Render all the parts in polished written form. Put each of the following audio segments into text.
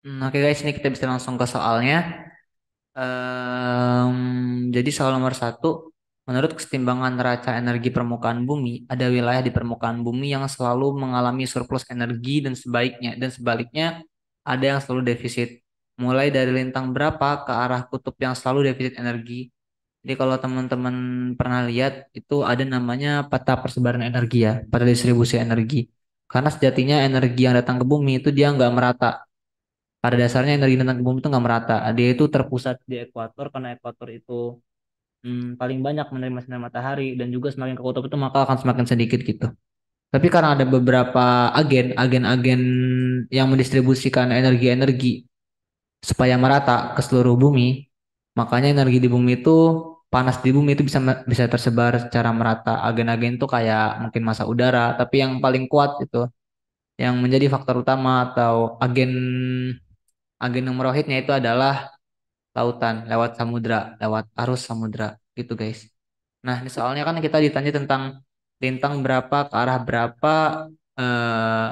Oke guys, ini kita bisa langsung ke soalnya. Jadi soal nomor satu, menurut kesetimbangan neraca energi permukaan bumi, ada wilayah di permukaan bumi yang selalu mengalami surplus energi dan sebaliknya ada yang selalu defisit. Mulai dari lintang berapa ke arah kutub yang selalu defisit energi. Jadi kalau teman-teman pernah lihat itu ada namanya peta persebaran energi ya, peta distribusi energi. Karena sejatinya energi yang datang ke bumi itu dia nggak merata. Pada dasarnya energi tentang bumi itu nggak merata. Dia itu terpusat di ekuator karena ekuator itu paling banyak menerima sinar matahari dan juga semakin ke kutub itu maka akan semakin sedikit gitu. Tapi karena ada beberapa agen-agen yang mendistribusikan energi-energi supaya merata ke seluruh bumi, makanya energi di bumi itu panas di bumi itu bisa tersebar secara merata. Agen-agen itu kayak mungkin massa udara, tapi yang paling kuat itu yang menjadi faktor utama atau agen agen nomor wahidnya itu adalah lautan, lewat samudra, lewat arus samudra gitu guys. Nah, ini soalnya kan kita ditanya tentang lintang berapa ke arah berapa eh,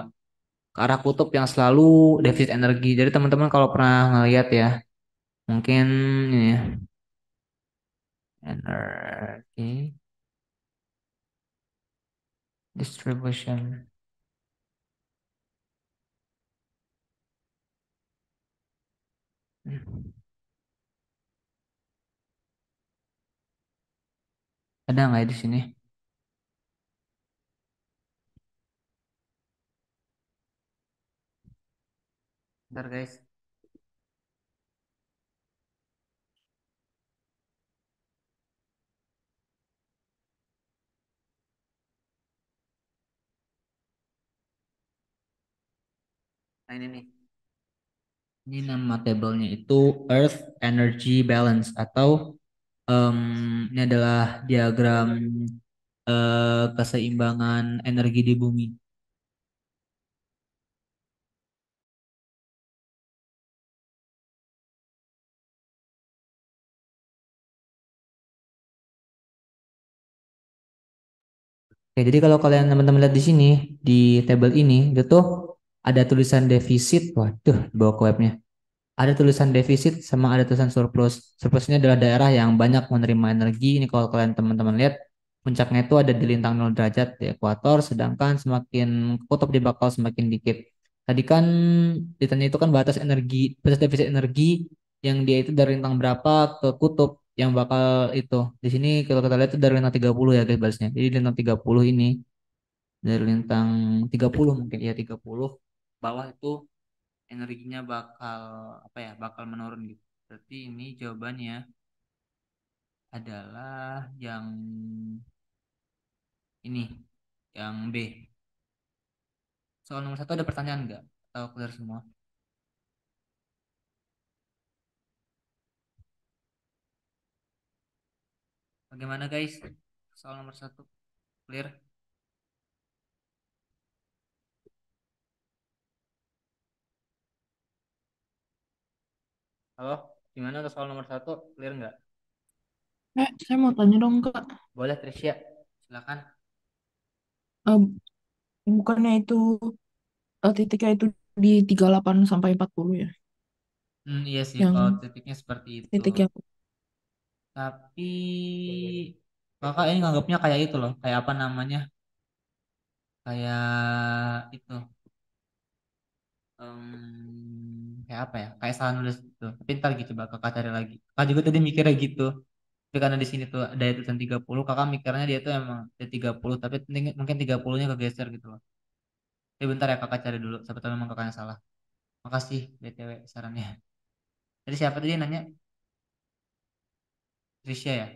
ke arah kutub yang selalu defisit energi. Jadi teman-teman kalau pernah ngeliat ya, mungkin ini ya, energi distribution. Ada nggak ya di sini? Bentar guys. Nah ini nih. Ini nama tabelnya itu Earth Energy Balance atau ini adalah diagram keseimbangan energi di bumi. Oke, jadi kalau kalian teman-teman lihat di sini di tabel ini itu tuh ada tulisan defisit. Waduh, bawa ke webnya. Ada tulisan defisit sama ada tulisan surplus. Surplus ini adalah daerah yang banyak menerima energi. Ini kalau kalian teman-teman lihat puncaknya itu ada di lintang 0 derajat di ekuator, sedangkan semakin ke kutub dia bakal semakin dikit. Tadi kan ditanya itu kan batas defisit energi yang dia itu dari lintang berapa ke kutub yang bakal itu. Di sini kalau kita lihat itu dari lintang 30 ya guys batasnya. Jadi lintang 30 ini dari lintang 30 mungkin ya 30 bawah itu energinya bakal apa ya bakal menurun gitu. Berarti ini jawabannya adalah yang ini, yang B. Soal nomor satu ada pertanyaan nggak? Atau clear semua? Bagaimana guys? Soal nomor satu clear? Halo? Gimana untuk soal nomor satu clear nggak? Saya mau tanya dong, Kak. Boleh Trisya, silakan. Eh, bukannya itu titiknya itu di 38 sampai 40 ya? Iya sih kalau Yang titiknya seperti itu. titik yang Tapi kakak ini nganggapnya kayak itu loh, kayak apa namanya? Kayak itu. Kayak apa ya kayak salah nulis gitu tapi ntar gitu coba kakak cari lagi kakak juga tadi mikirnya gitu tapi karena di sini tuh ada tulisan 30 kakak mikirnya dia tuh emang ada 30 tapi mungkin 30-nya kegeser gitu loh tapi bentar ya kakak cari dulu siapa tahu memang kakaknya salah makasih BTW sarannya tadi siapa tadi yang nanya Trisha ya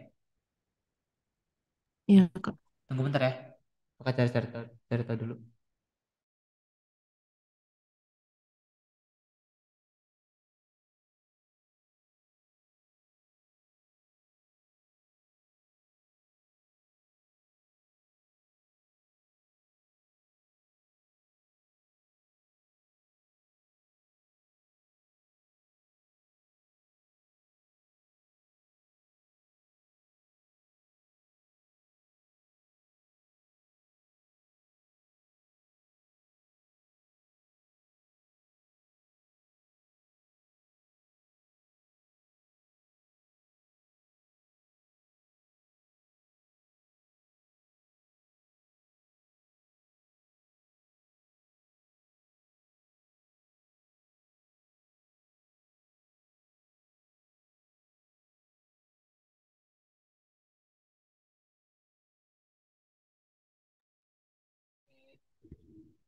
ya, Kak. tunggu bentar ya kakak cari tahu dulu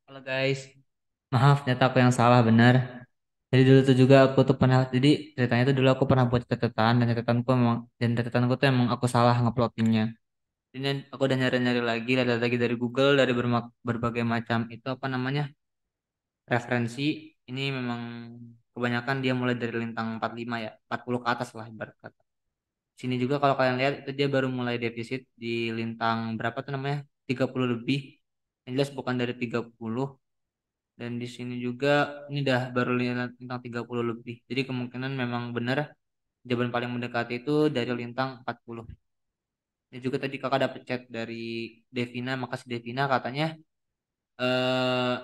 Halo guys, maaf ternyata aku yang salah benar. Jadi dulu tuh juga aku tuh pernah, jadi ceritanya tuh dulu aku pernah buat catatan dan catatanku memang dan catatanku tuh emang aku salah ngeplotinnya. Ini aku udah nyari-nyari lagi, lihat lagi dari Google dari berbagai macam itu apa namanya referensi. Ini memang kebanyakan dia mulai dari lintang 45 ya, 40 ke atas lah ibarat kata. Sini juga kalau kalian lihat itu dia baru mulai defisit di lintang berapa tuh namanya 30 lebih. Yang jelas bukan dari 30. Dan di sini juga ini dah baru lintang 30 lebih. Jadi kemungkinan memang benar jawaban paling mendekati itu dari lintang 40. Dan juga tadi kakak dapet chat dari Devina, makasih Devina katanya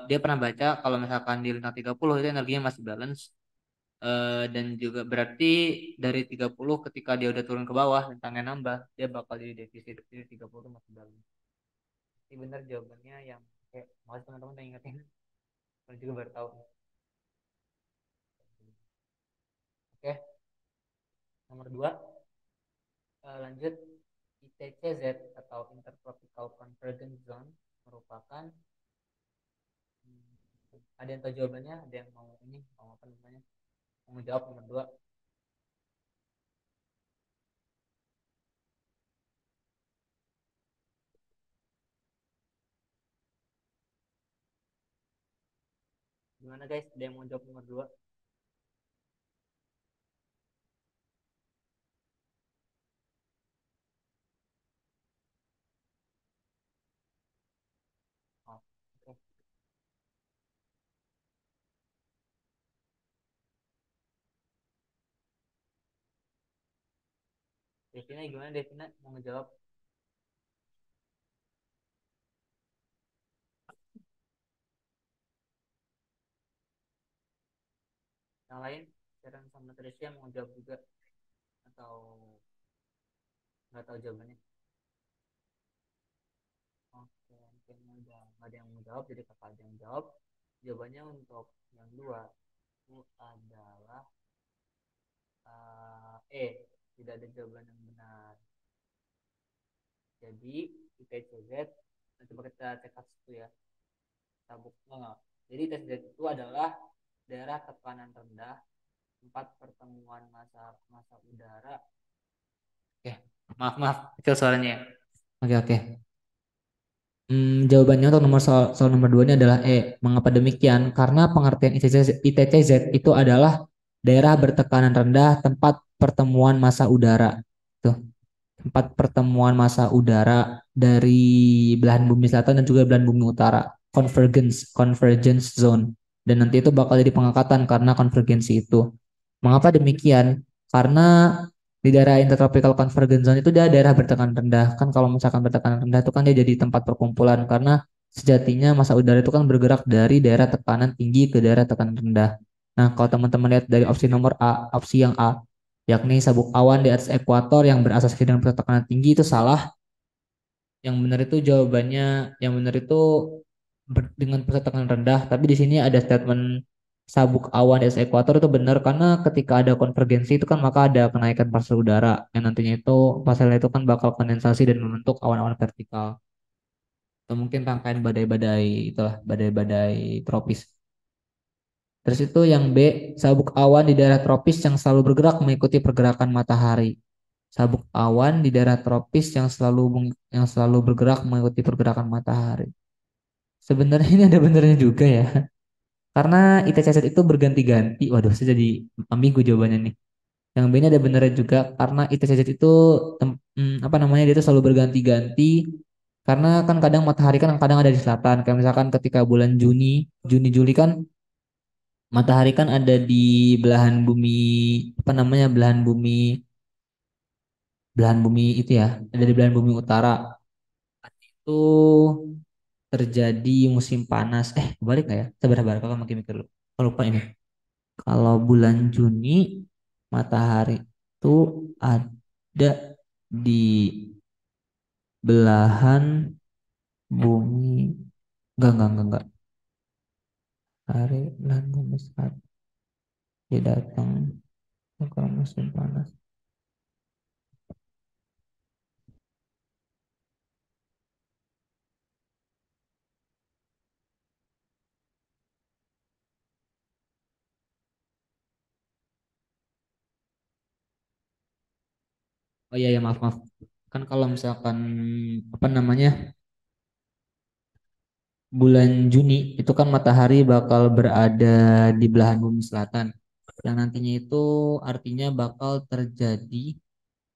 dia pernah baca kalau misalkan di lintang 30 itu energinya masih balance. Dan juga berarti dari 30 ketika dia udah turun ke bawah lintangnya nambah, dia bakal jadi defisit. Jadi 30 masih balance. Ini benar jawabannya yang kayak makasih teman-teman yang ingetin. Saya juga baru tahu. Oke, nomor 2. Lanjut, ITCZ atau Intertropical Convergence Zone merupakan ada yang tahu jawabannya, ada yang mau ini mau apa namanya mau menjawab nomor 2. Gimana guys, ada yang mau jawab nomor 2? Oh, oke. Devina gimana, Devina mau ngejawab? Yang lain Sharon sama Tricia mau jawab juga atau nggak tahu jawabannya? Oke, mungkin nggak ada yang mau jawab, jadi kakak aja yang jawab. Jawabannya untuk yang 2 itu adalah tidak ada jawaban yang benar. Jadi IPCZ, coba kita cek kasus itu ya. Tabuk enggak. Jadi IPCZ itu adalah daerah tekanan rendah tempat pertemuan massa massa udara. Oke, maaf maaf kecil suaranya ya. Oke oke. Jawabannya untuk soal nomor 2 ini adalah E. Mengapa demikian? Karena pengertian ITCZ itu adalah daerah bertekanan rendah tempat pertemuan massa udara. Tuh, tempat pertemuan massa udara dari belahan bumi selatan dan juga belahan bumi utara. Convergence zone. Dan nanti itu bakal jadi pengangkatan karena konvergensi itu. Mengapa demikian? Karena di daerah intertropical convergence zone itu dia daerah bertekanan rendah. Kan kalau misalkan bertekanan rendah itu kan dia jadi tempat perkumpulan karena sejatinya massa udara itu kan bergerak dari daerah tekanan tinggi ke daerah tekanan rendah. Nah, kalau teman-teman lihat dari opsi nomor A, opsi yang A, yakni sabuk awan di atas ekuator yang berasosiasi dengan tekanan tinggi itu salah. Yang benar itu jawabannya, yang benar itu dengan pusat tekanan rendah. Tapi di sini ada statement sabuk awan di atas ekuator itu benar karena ketika ada konvergensi itu kan maka ada kenaikan pasar udara yang nantinya itu pasarnya itu kan bakal kondensasi dan membentuk awan-awan vertikal atau mungkin rangkaian badai-badai itulah badai-badai tropis. Terus itu yang B, sabuk awan di daerah tropis yang selalu bergerak mengikuti pergerakan matahari. Sabuk awan di daerah tropis yang selalu bergerak mengikuti pergerakan matahari. Sebenarnya ini ada benernya juga ya. Karena ITCZ itu berganti-ganti. Waduh, saya jadi ambigu jawabannya nih. Yang B ini ada benernya juga karena ITCZ itu apa namanya dia itu selalu berganti-ganti. Karena kan kadang matahari kan kadang ada di selatan. Kayak misalkan ketika bulan Juni Juli kan matahari kan ada di belahan bumi apa namanya belahan bumi itu ya, ada di belahan bumi utara. Itu terjadi musim panas. Kebalik nggak ya? Sabar-sabar, kakak makin mikir dulu. Kalau lupa ini. Kalau bulan Juni, matahari itu ada di belahan bumi. Enggak. Hari belahan bumi saat dia datang ke musim panas. Oh iya ya, maaf maaf. Kan kalau misalkan apa namanya, bulan Juni itu kan matahari bakal berada di belahan bumi selatan. Yang nantinya itu artinya bakal terjadi,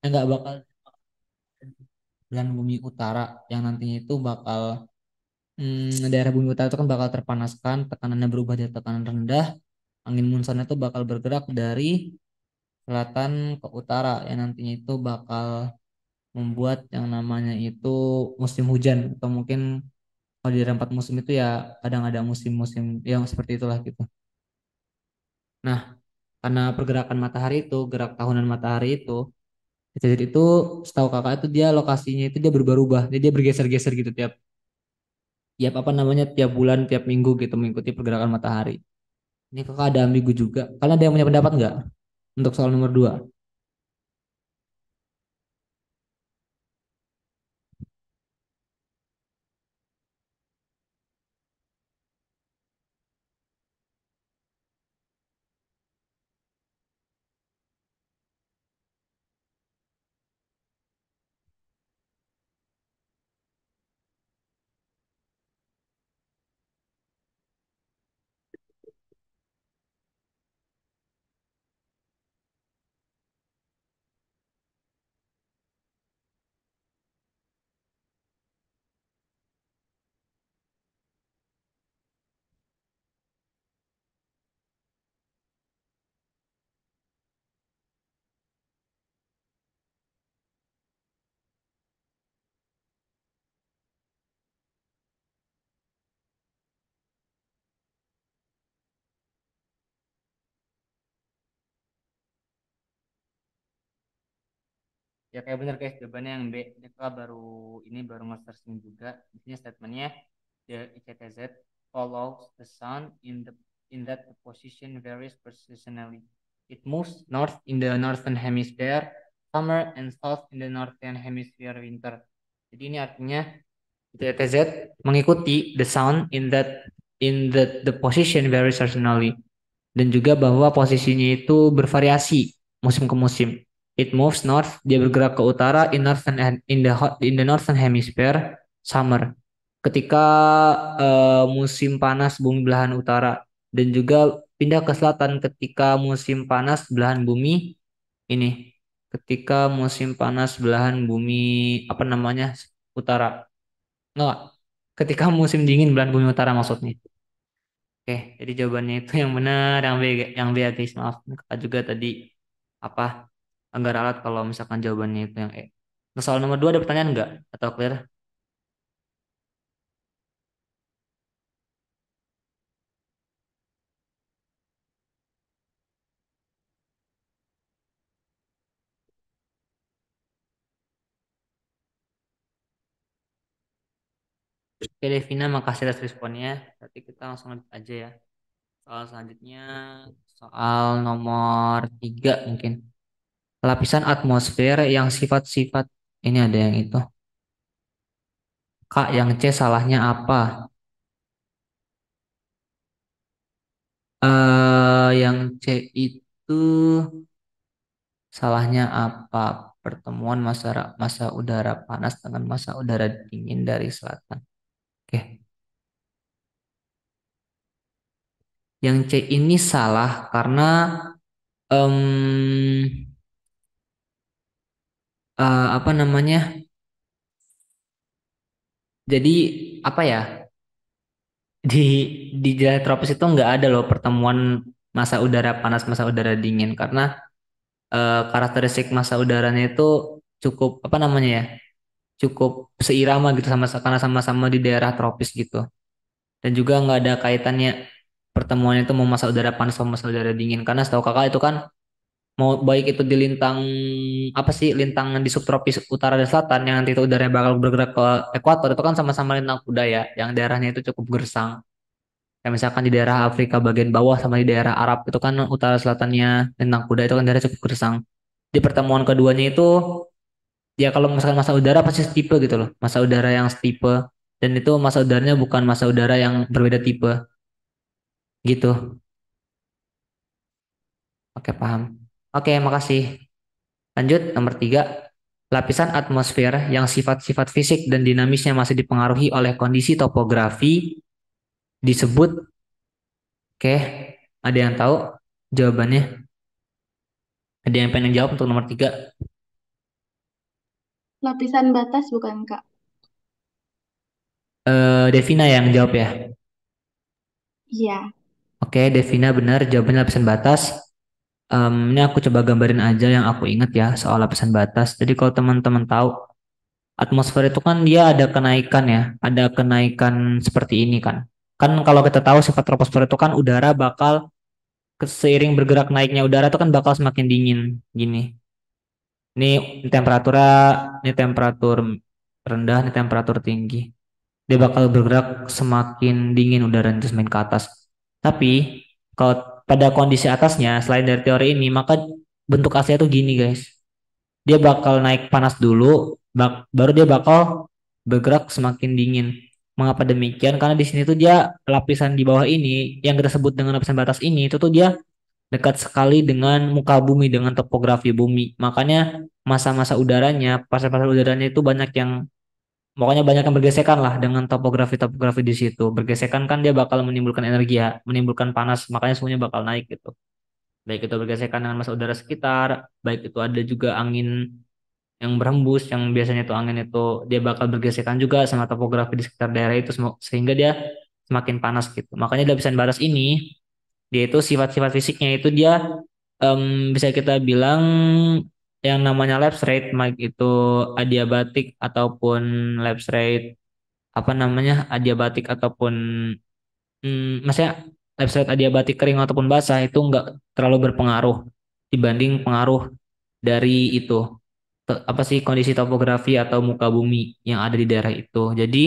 enggak bakal, belahan bumi utara yang nantinya itu bakal, daerah bumi utara itu kan bakal terpanaskan, tekanannya berubah dari tekanan rendah, angin munsonnya itu bakal bergerak dari selatan ke utara yang nantinya itu bakal membuat yang namanya itu musim hujan, atau mungkin kalau di daerah empat musim itu ya kadang ada musim-musim yang seperti itulah gitu. Nah, karena pergerakan matahari itu, gerak tahunan matahari itu itu setahu kakak itu dia lokasinya itu dia berubah-ubah, jadi dia bergeser-geser gitu tiap tiap apa namanya, tiap bulan, tiap minggu gitu mengikuti pergerakan matahari. Ini kakak ada ambigu juga. Kalian ada yang punya pendapat nggak untuk soal nomor dua? Ya kayak bener guys, jawabannya yang B. Ini kakak baru ini baru nge-searching juga. Di sini statementnya, the ICTZ follows the sun in that the position varies seasonally. It moves north in the northern hemisphere summer and south in the northern hemisphere winter. Jadi ini artinya ICTZ mengikuti the sun in that the position varies seasonally, dan juga bahwa posisinya itu bervariasi musim ke musim. It moves north, dia bergerak ke utara in the northern hemisphere summer. Ketika musim panas bumi belahan utara, dan juga pindah ke selatan ketika musim panas belahan bumi ini. Ketika musim panas belahan bumi apa namanya, utara. Enggak. Ketika musim dingin belahan bumi utara maksudnya. Oke, jadi jawabannya itu yang benar, yang B ya guys. Maaf, kakak juga tadi apa, anggar alat kalau misalkan jawabannya itu yang E. Nah, soal nomor dua ada pertanyaan nggak? Atau clear? Oke, Devina, makasih atas responnya. Berarti kita langsung lanjut aja ya. Soal selanjutnya, soal nomor tiga mungkin. Lapisan atmosfer yang sifat-sifat, ini ada yang itu. Kak, yang C salahnya apa? Yang C itu salahnya apa? Pertemuan masa udara panas dengan masa udara dingin dari selatan. Oke, yang C ini salah karena em, apa namanya? Jadi apa ya? Di di daerah tropis itu nggak ada loh pertemuan masa udara panas masa udara dingin, karena karakteristik masa udaranya itu cukup apa namanya ya? Cukup seirama gitu sama, karena sama-sama di daerah tropis gitu. Dan juga nggak ada kaitannya pertemuan itu mau masa udara panas sama masa udara dingin, karena setahu kakak itu kan mau baik itu di lintang apa sih, lintang di subtropis utara dan selatan yang nanti itu udaranya bakal bergerak ke ekuator, itu kan sama-sama lintang kuda ya, yang daerahnya itu cukup gersang. Kayak misalkan di daerah Afrika bagian bawah sama di daerah Arab itu kan utara selatannya lintang kuda, itu kan daerah cukup gersang. Di pertemuan keduanya itu ya kalau misalkan masa udara pasti tipe gitu loh, masa udara yang tipe, dan itu masa udaranya bukan masa udara yang berbeda tipe gitu. Oke, paham. Oke, makasih. Lanjut nomor tiga. Lapisan atmosfer yang sifat-sifat fisik dan dinamisnya masih dipengaruhi oleh kondisi topografi disebut, oke, ada yang tahu jawabannya? Ada yang pengen jawab untuk nomor 3? Lapisan batas bukan, Kak? Devina yang jawab ya. Iya. Oke, Devina benar jawabannya lapisan batas. Ini aku coba gambarin aja yang aku ingat ya soal lapisan batas. Jadi kalau teman-teman tahu, atmosfer itu kan dia ada kenaikan ya, ada kenaikan seperti ini kan. Kan kalau kita tahu sifat troposfer itu kan udara bakal seiring bergerak naiknya udara itu kan bakal semakin dingin gini. Ini temperaturnya, ini temperatur rendah, ini temperatur tinggi. Dia bakal bergerak semakin dingin udaranya itu semakin ke atas. Tapi kalau pada kondisi atasnya, selain dari teori ini, maka bentuk aslinya tuh gini guys. Dia bakal naik panas dulu, baru dia bakal bergerak semakin dingin. Mengapa demikian? Karena di sini tuh dia lapisan di bawah ini yang kita sebut dengan lapisan batas ini itu tuh dia dekat sekali dengan muka bumi, dengan topografi bumi. Makanya masa-masa udaranya, pasar-pasar udaranya itu banyak yang, pokoknya banyak yang bergesekan lah dengan topografi-topografi di situ. Bergesekan kan dia bakal menimbulkan energi ya, menimbulkan panas, makanya suhunya bakal naik gitu. Baik itu bergesekan dengan massa udara sekitar, baik itu ada juga angin yang berhembus, yang biasanya itu angin itu dia bakal bergesekan juga sama topografi di sekitar daerah itu, sehingga dia semakin panas gitu. Makanya lapisan batas ini, dia itu sifat-sifat fisiknya itu dia bisa kita bilang yang namanya lapse rate, baik itu adiabatik ataupun lapse rate, apa namanya, adiabatik ataupun maksudnya lapse rate adiabatik kering ataupun basah itu enggak terlalu berpengaruh dibanding pengaruh dari itu, apa sih, kondisi topografi atau muka bumi yang ada di daerah itu. Jadi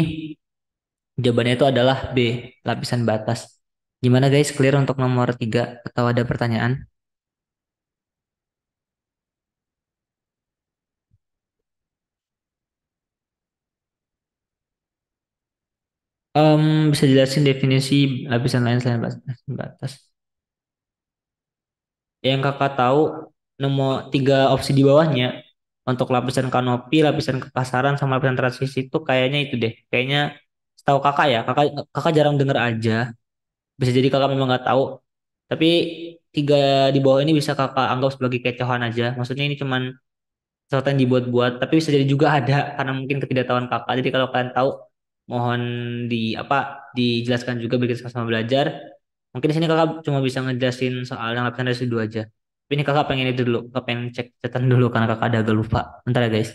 jawabannya itu adalah B, lapisan batas. Gimana guys, clear untuk nomor 3 atau ada pertanyaan? Bisa jelasin definisi lapisan lain selain lapisan batas? Yang kakak tahu, nomor 3 opsi di bawahnya untuk lapisan kanopi, lapisan kekasaran, sama lapisan transisi itu kayaknya itu deh. Kayaknya setahu kakak ya, kakak kakak jarang denger aja. Bisa jadi kakak memang nggak tahu. Tapi 3 di bawah ini bisa kakak anggap sebagai kecohan aja. Maksudnya ini cuman sesuatu yang dibuat-buat, tapi bisa jadi juga ada karena mungkin ketidaktahuan kakak. Jadi kalau kalian tahu, mohon di apa dijelaskan juga biar kita sama belajar. Mungkin di sini kakak cuma bisa ngejelasin soal yang lapisan residu aja. Tapi ini kakak pengen itu dulu, kakak pengen cek catatan dulu karena kakak ada agak lupa. Bentar ya guys.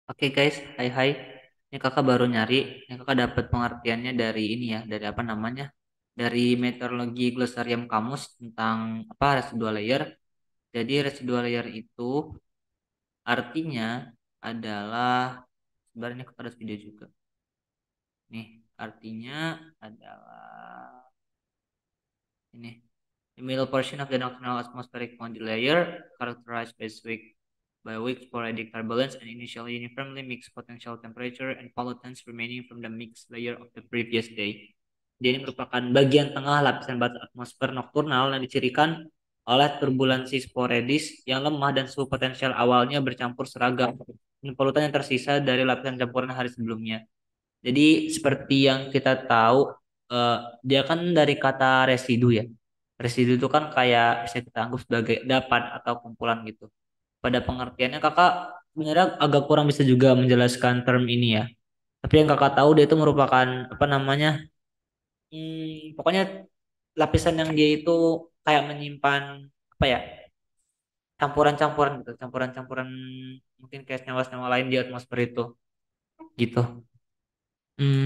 Oke guys, hai hai. Ini kakak baru nyari. Ini kakak dapat pengertiannya dari ini ya, dari apa namanya? Dari meteorologi glosarium kamus tentang apa residual layer. Jadi residual layer itu artinya adalah sebenarnya ini kakak ada video juga. Nih, artinya adalah ini. The middle portion of the nocturnal atmospheric boundary layer, characterized by weak sporadic turbulence and initially uniformly mixed potential temperature and pollutants remaining from the mixed layer of the previous day. Jadi ini merupakan bagian tengah lapisan batas atmosfer nokturnal yang dicirikan oleh turbulensi sporadis yang lemah dan suhu potensial awalnya bercampur seragam dan polutan yang tersisa dari lapisan campuran hari sebelumnya. Jadi seperti yang kita tahu, eh, dia kan dari kata residu ya. Residu itu kan kayak bisa kita anggap sebagai dapan atau kumpulan gitu. Pada pengertiannya kakak sebenarnya agak kurang bisa juga menjelaskan term ini ya. Tapi yang kakak tahu dia itu merupakan apa namanya? Pokoknya lapisan yang dia itu kayak menyimpan apa ya? Campuran-campuran gitu, campuran-campuran mungkin kayak senyawa-senyawa lain di atmosfer itu gitu.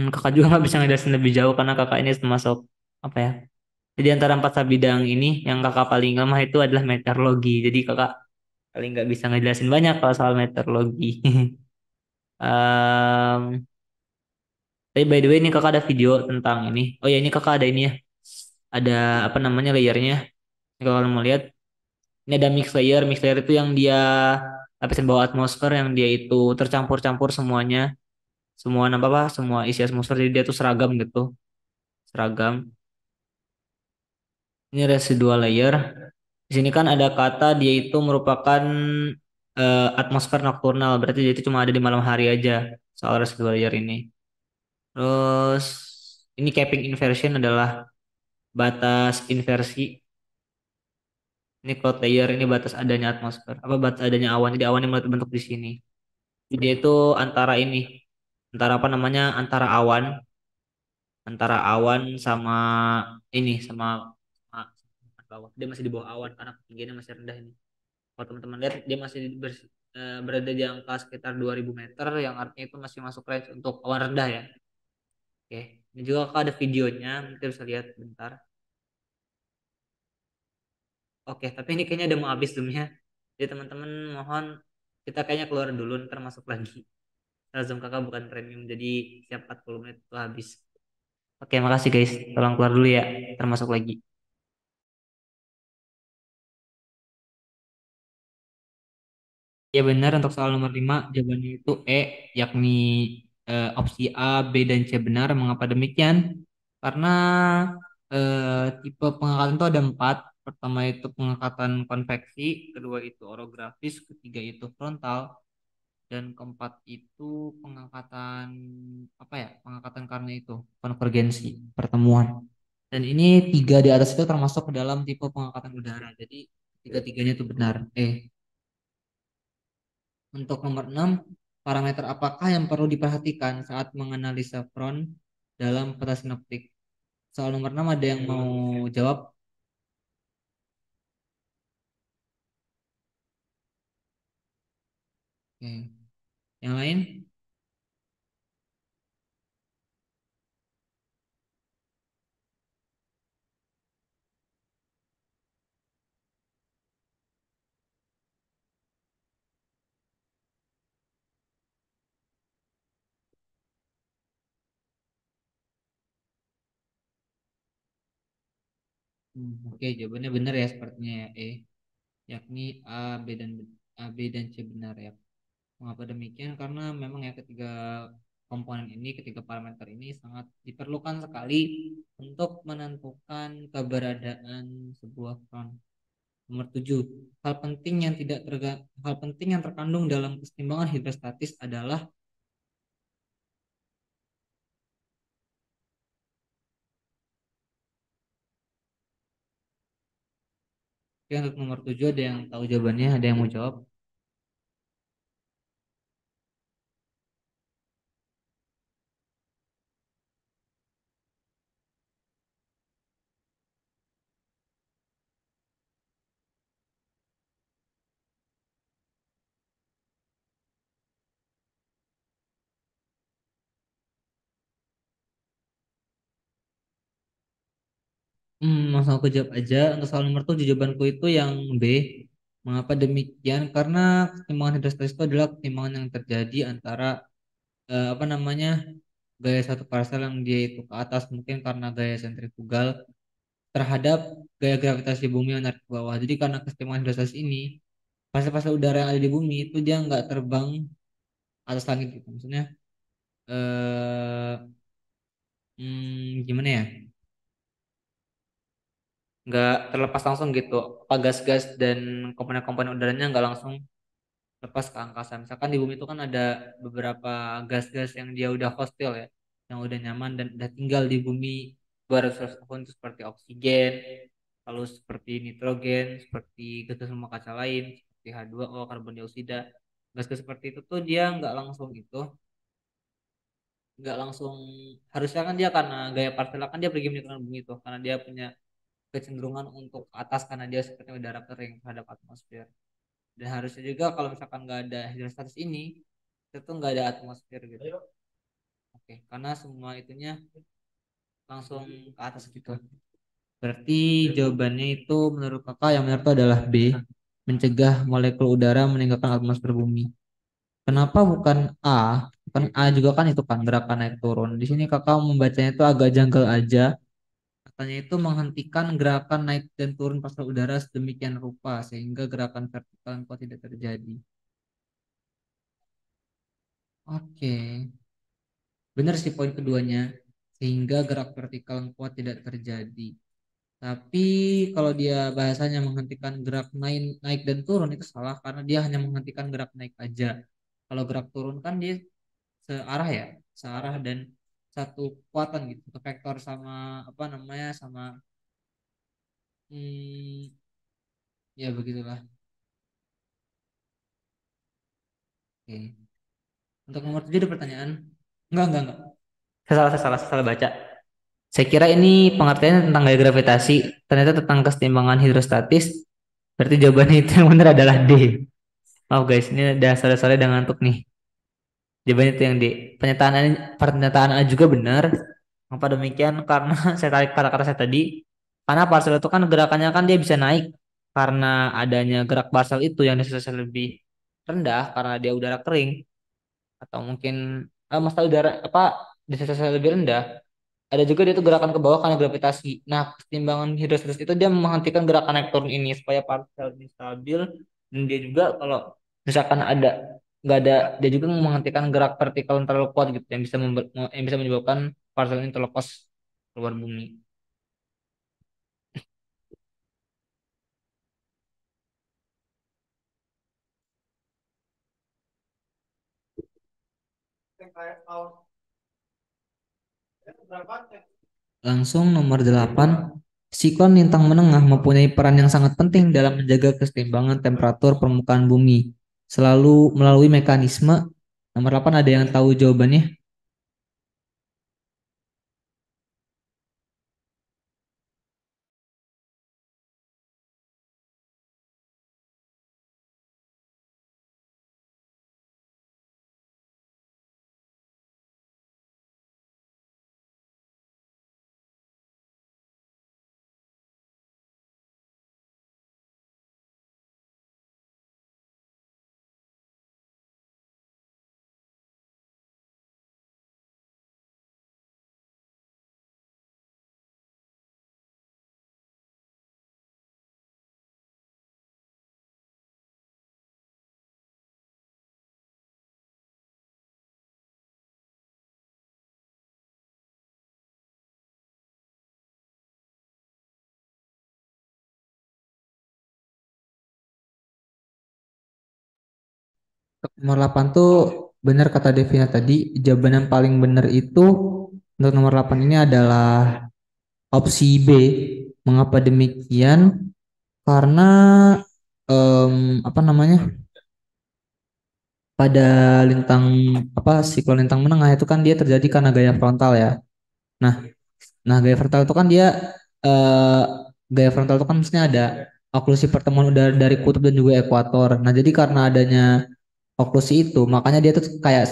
Kakak juga nggak bisa ngejelasin lebih jauh karena kakak ini termasuk apa ya? Jadi antara empat bidang ini yang kakak paling lemah itu adalah meteorologi. Jadi kakak paling nggak bisa ngejelasin banyak kalau soal meteorologi. Em, tapi by the way ini kakak ada video tentang ini. Oh ya ini kakak ada ini ya. Ada apa namanya layernya. Ini kalau mau lihat ini ada mix layer. Mix layer itu yang dia lapisan bawah atmosfer yang dia itu tercampur-campur semuanya. Semua apa semua isi atmosfer jadi dia tuh seragam gitu. Seragam. Ini residual layer. Di sini kan ada kata dia itu merupakan atmosfer nokturnal, berarti dia itu cuma ada di malam hari aja soal residual layer ini. Terus ini capping inversion adalah batas inversi. Ini cloud layer ini batas adanya atmosfer, apa batas adanya awan. Jadi awan yang mulai terbentuk di sini. Jadi dia itu antara ini, antara apa namanya, antara awan sama ini sama bawah. Dia masih di bawah awan karena ketinggiannya masih rendah ini. Kalau teman-teman lihat dia masih berada di angka sekitar 2000 meter yang artinya itu masih masuk range untuk awan rendah ya. Oke, ini juga Kak ada videonya, mungkin bisa lihat bentar. Oke, tapi ini kayaknya udah mau habis zoomnya. Jadi teman-teman mohon kita kayaknya keluar dulu ntar masuk lagi. Karena Zoom kakak bukan premium jadi siap 40 menit itu habis. Oke, makasih guys. Tolong keluar dulu ya, termasuk lagi. Ya benar untuk soal nomor 5 jawabannya itu E yakni opsi A, B dan C benar. Mengapa demikian? Karena tipe pengangkatan itu ada empat. Pertama itu pengangkatan konveksi, kedua itu orografis, ketiga itu frontal, dan keempat itu pengangkatan apa ya? Pengangkatan karena itu konvergensi, pertemuan. Dan ini tiga di atas itu termasuk ke dalam tipe pengangkatan udara. Jadi tiga-tiganya itu benar. Untuk nomor 6, parameter apakah yang perlu diperhatikan saat menganalisa front dalam peta sinoptik? Soal nomor 6 ada yang mau jawab? Oke. Yang lain? Oke, jawabannya benar ya sepertinya ya yakni A, B dan C benar ya. Mengapa demikian? Karena memang ya ketiga komponen ini, ketiga parameter ini sangat diperlukan sekali untuk menentukan keberadaan sebuah front. Nomor 7, hal penting yang terkandung dalam kesetimbangan hidrostatis adalah oke, untuk nomor 7 ada yang tahu jawabannya, ada yang mau jawab? Langsung aku jawab aja. Untuk soal nomor 7 jawabanku itu yang B. Mengapa demikian? Karena ketimbangan hidrostatis itu adalah ketimbangan yang terjadi antara apa namanya gaya satu parsel yang dia itu ke atas mungkin karena gaya sentrifugal terhadap gaya gravitasi bumi yang narik ke bawah. Jadi karena kesetimbangan hidrostatis ini, parcel-parcel udara yang ada di bumi itu dia nggak terbang atas langit gitu. Maksudnya eh gimana ya? Nggak terlepas langsung gitu. Apa gas-gas dan komponen-komponen udaranya nggak langsung lepas ke angkasa. Misalkan di bumi itu kan ada beberapa gas-gas yang dia udah hostil ya, yang udah nyaman dan udah tinggal di bumi beratus tahun itu seperti oksigen, lalu seperti nitrogen, seperti gas-gas rumah kaca lain, seperti H2O, karbon dioksida. Gas-gas seperti itu tuh dia nggak langsung harusnya kan dia karena gaya parsial kan dia pergi meninggalkan bumi itu karena dia punya kecenderungan untuk ke atas karena dia seperti udara kering terhadap atmosfer. Dan harusnya juga kalau misalkan nggak ada hidrostatis ini, itu tuh nggak ada atmosfer gitu. Oke, karena semua itunya langsung ke atas gitu. Berarti jawabannya itu menurut kakak yang benar itu adalah B, mencegah molekul udara meninggalkan atmosfer bumi. Kenapa bukan A? Bukan A juga kan itu kan gerakan naik turun. Di sini kakak membacanya itu agak janggal aja. Katanya itu menghentikan gerakan naik dan turun pasang udara sedemikian rupa sehingga gerakan vertikal kok tidak terjadi. Oke. Benar sih poin keduanya, sehingga gerak vertikal yang kuat tidak terjadi. Tapi kalau dia bahasanya menghentikan gerak naik, naik dan turun itu salah karena dia hanya menghentikan gerak naik aja. Kalau gerak turun kan dia searah ya, searah dan satu kekuatan gitu, satu vektor sama apa namanya sama hmm, ya begitulah. Oke. Untuk nomor 7 ada pertanyaan? Enggak. Saya salah baca. Saya kira ini pengertiannya tentang gaya gravitasi, ternyata tentang kesetimbangan hidrostatis. Berarti jawabannya itu yang benar adalah D. Maaf guys, ini udah sore-sore udah ngantuk nih. Jawabannya itu yang D. Pernyataan A juga benar. Mengapa demikian? Karena saya tarik kata-kata saya tadi. Karena parcel itu kan gerakannya kan dia bisa naik karena adanya gerak parcel itu yang disosialisasi lebih rendah karena dia udara kering atau mungkin masa udara apa disosialisasi lebih rendah. Ada juga dia tuh gerakan ke bawah karena gravitasi. Nah, kesetimbangan hidrostatis itu dia menghentikan gerakan naik turun ini supaya partikel ini stabil dan dia juga kalau misalkan nggak ada dia juga menghentikan gerak vertikal yang terlalu kuat gitu yang bisa menyebabkan partikel ini terlepas keluar bumi. Langsung nomor 8, siklon lintang menengah mempunyai peran yang sangat penting dalam menjaga keseimbangan temperatur permukaan bumi. Selalu melalui mekanisme. Nomor 8 ada yang tahu jawabannya? Nomor 8 tuh benar kata Devina tadi, jawaban yang paling benar itu untuk nomor 8 ini adalah opsi B. Mengapa demikian? Karena apa namanya? Pada lintang siklon lintang menengah itu kan dia terjadi karena gaya frontal ya. Nah, gaya frontal itu kan dia eh, gaya frontal itu kan maksudnya ada oklusi pertemuan udara dari kutub dan juga ekuator. Nah, jadi karena adanya oklusi itu, makanya dia tuh kayak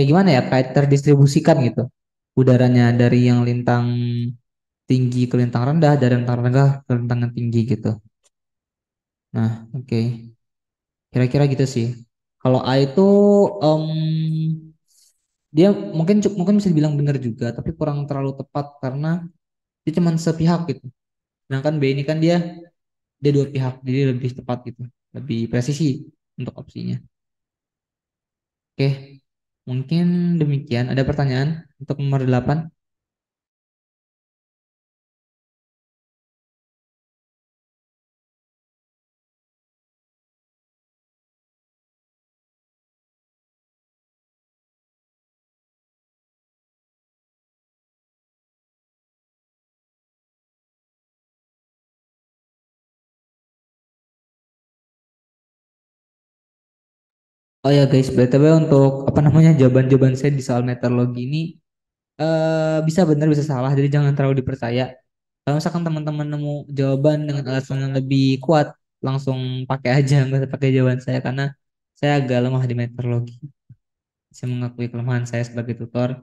gimana ya? Kayak terdistribusikan gitu udaranya dari yang lintang tinggi ke lintang rendah, dari lintang rendah ke lintang yang tinggi gitu. Nah, oke. Kira-kira gitu sih. Kalau A itu em, dia mungkin bisa dibilang benar juga, tapi kurang terlalu tepat karena dia cuma sepihak gitu. Sedangkan B ini kan dia dua pihak, jadi lebih tepat gitu, lebih presisi untuk opsinya. Oke, mungkin demikian. Ada pertanyaan untuk nomor 8? Oh ya guys, BTW untuk apa namanya jawaban-jawaban saya di soal meteorologi ini bisa benar bisa salah, jadi jangan terlalu dipercaya. Kalau misalkan teman-teman nemu jawaban dengan alasan yang lebih kuat, langsung pakai aja, nggak usah pakai jawaban saya karena saya agak lemah di meteorologi. Saya mengakui kelemahan saya sebagai tutor,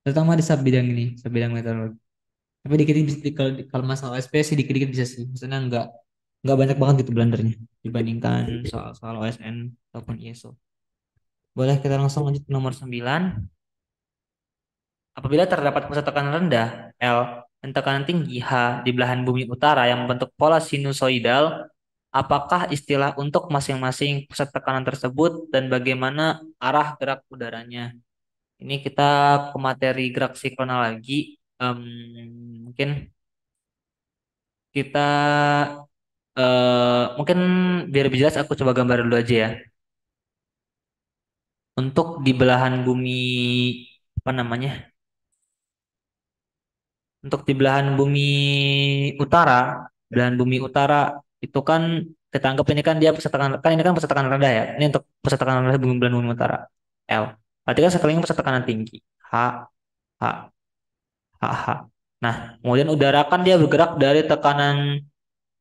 terutama di sub bidang ini, sub bidang meteorologi. Tapi dikit-dikit kalau masalah OSP sih dikit-dikit bisa sih, maksudnya nggak banyak banget gitu blendernya dibandingkan soal-soal OSN ataupun ISO. Boleh kita langsung lanjut ke nomor 9. Apabila terdapat pusat tekanan rendah L dan tekanan tinggi H di belahan bumi utara yang membentuk pola sinusoidal, apakah istilah untuk masing-masing pusat tekanan tersebut dan bagaimana arah gerak udaranya? Ini kita ke materi gerak siklonal lagi. Em, mungkin kita mungkin biar lebih jelas aku coba gambar dulu aja ya. Untuk di belahan bumi apa namanya? Untuk di belahan bumi utara itu kan kita anggap ini kan dia pusat tekanan kan ini kan pusat tekanan rendah ya. Ini untuk pusat tekanan rendah belahan bumi utara L. Berarti kan sekelilingnya pusat tekanan tinggi H H H H. Nah, kemudian udara kan dia bergerak dari tekanan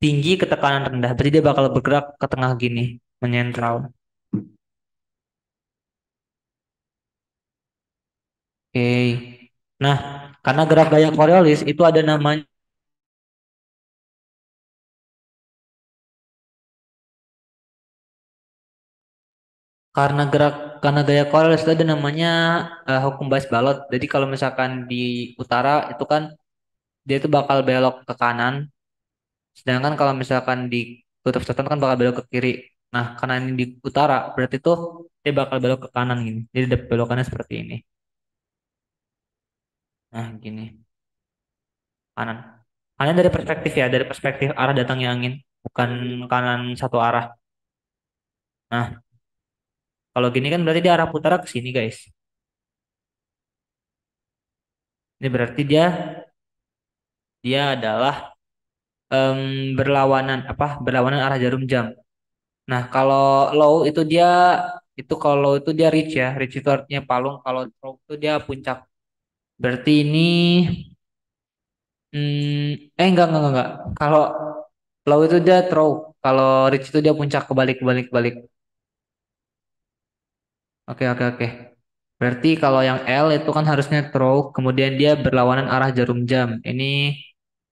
tinggi ke tekanan rendah. Berarti dia bakal bergerak ke tengah gini, menyentral. Oke. Nah, karena gerak gaya Coriolis itu ada namanya karena gaya Coriolis itu ada namanya hukum Bas Balot. Jadi kalau misalkan di utara itu kan dia itu bakal belok ke kanan, sedangkan kalau misalkan di kutub selatan kan bakal belok ke kiri. Nah, karena ini di utara, berarti tuh dia bakal belok ke kanan gini. Jadi belokannya seperti ini. Nah, gini, kanan. Kanan dari perspektif ya, dari perspektif arah datangnya angin, bukan kanan satu arah. Nah, kalau gini kan berarti dia arah utara ke sini, guys. Ini berarti dia adalah berlawanan apa? Berlawanan arah jarum jam. Nah, kalau low itu kalau low itu dia reach ya. Reach itu artinya palung, kalau trough itu dia puncak. Berarti ini enggak. Kalau low itu dia trough, kalau reach itu dia puncak kebalik. Oke. Berarti kalau yang L itu kan harusnya trough, kemudian dia berlawanan arah jarum jam. Ini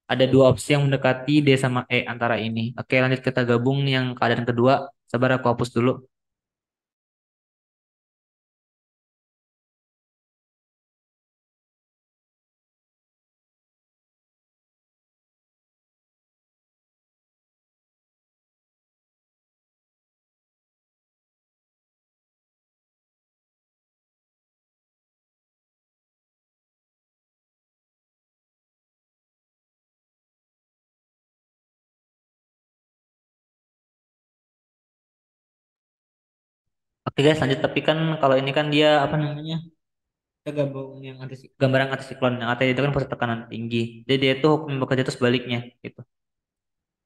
ada dua opsi yang mendekati D sama E antara ini. Oke, lanjut kita gabung yang keadaan kedua. Sabar aku hapus dulu. Oke guys, lanjut. Tapi kan kalau ini kan dia apa namanya? Kita gabung yang gambaran antisiklon. Yang AT itu kan pusat tekanan tinggi. Jadi dia itu hukum bekerja itu sebaliknya gitu.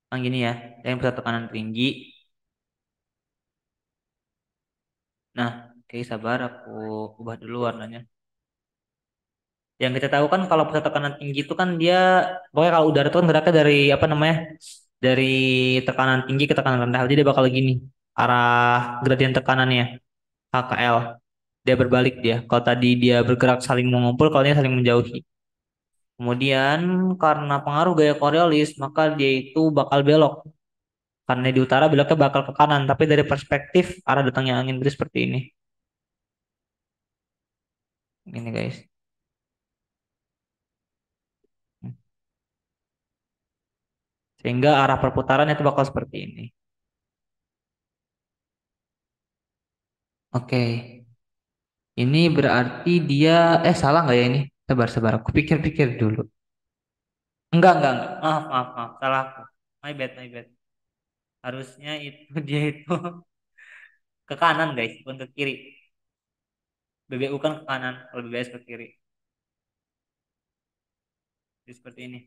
Kan gini ya, yang pusat tekanan tinggi. Nah, oke sabar aku ubah dulu warnanya. Yang kita tahu kan kalau pusat tekanan tinggi itu kan dia pokoknya kalau udara itu kan geraknya dari apa namanya? Dari tekanan tinggi ke tekanan rendah. Jadi dia bakal gini. Arah gradien tekanannya HKL. Dia berbalik dia. Kalau tadi dia bergerak saling mengumpul, kalau ini saling menjauhi. Kemudian karena pengaruh gaya Coriolis, maka dia itu bakal belok. Karena di utara beloknya bakal ke kanan, tapi dari perspektif arah datangnya angin itu seperti ini. Ini guys. Sehingga arah perputaran itu bakal seperti ini. Oke. Ini berarti dia salah nggak ya ini? Sebar-sebar. Aku pikir-pikir dulu. Enggak. Maaf. Salah aku. My bad. Harusnya itu dia itu ke kanan guys, bukan ke kiri. BBU kan ke kanan, kalau BBS ke kiri. Jadi seperti ini.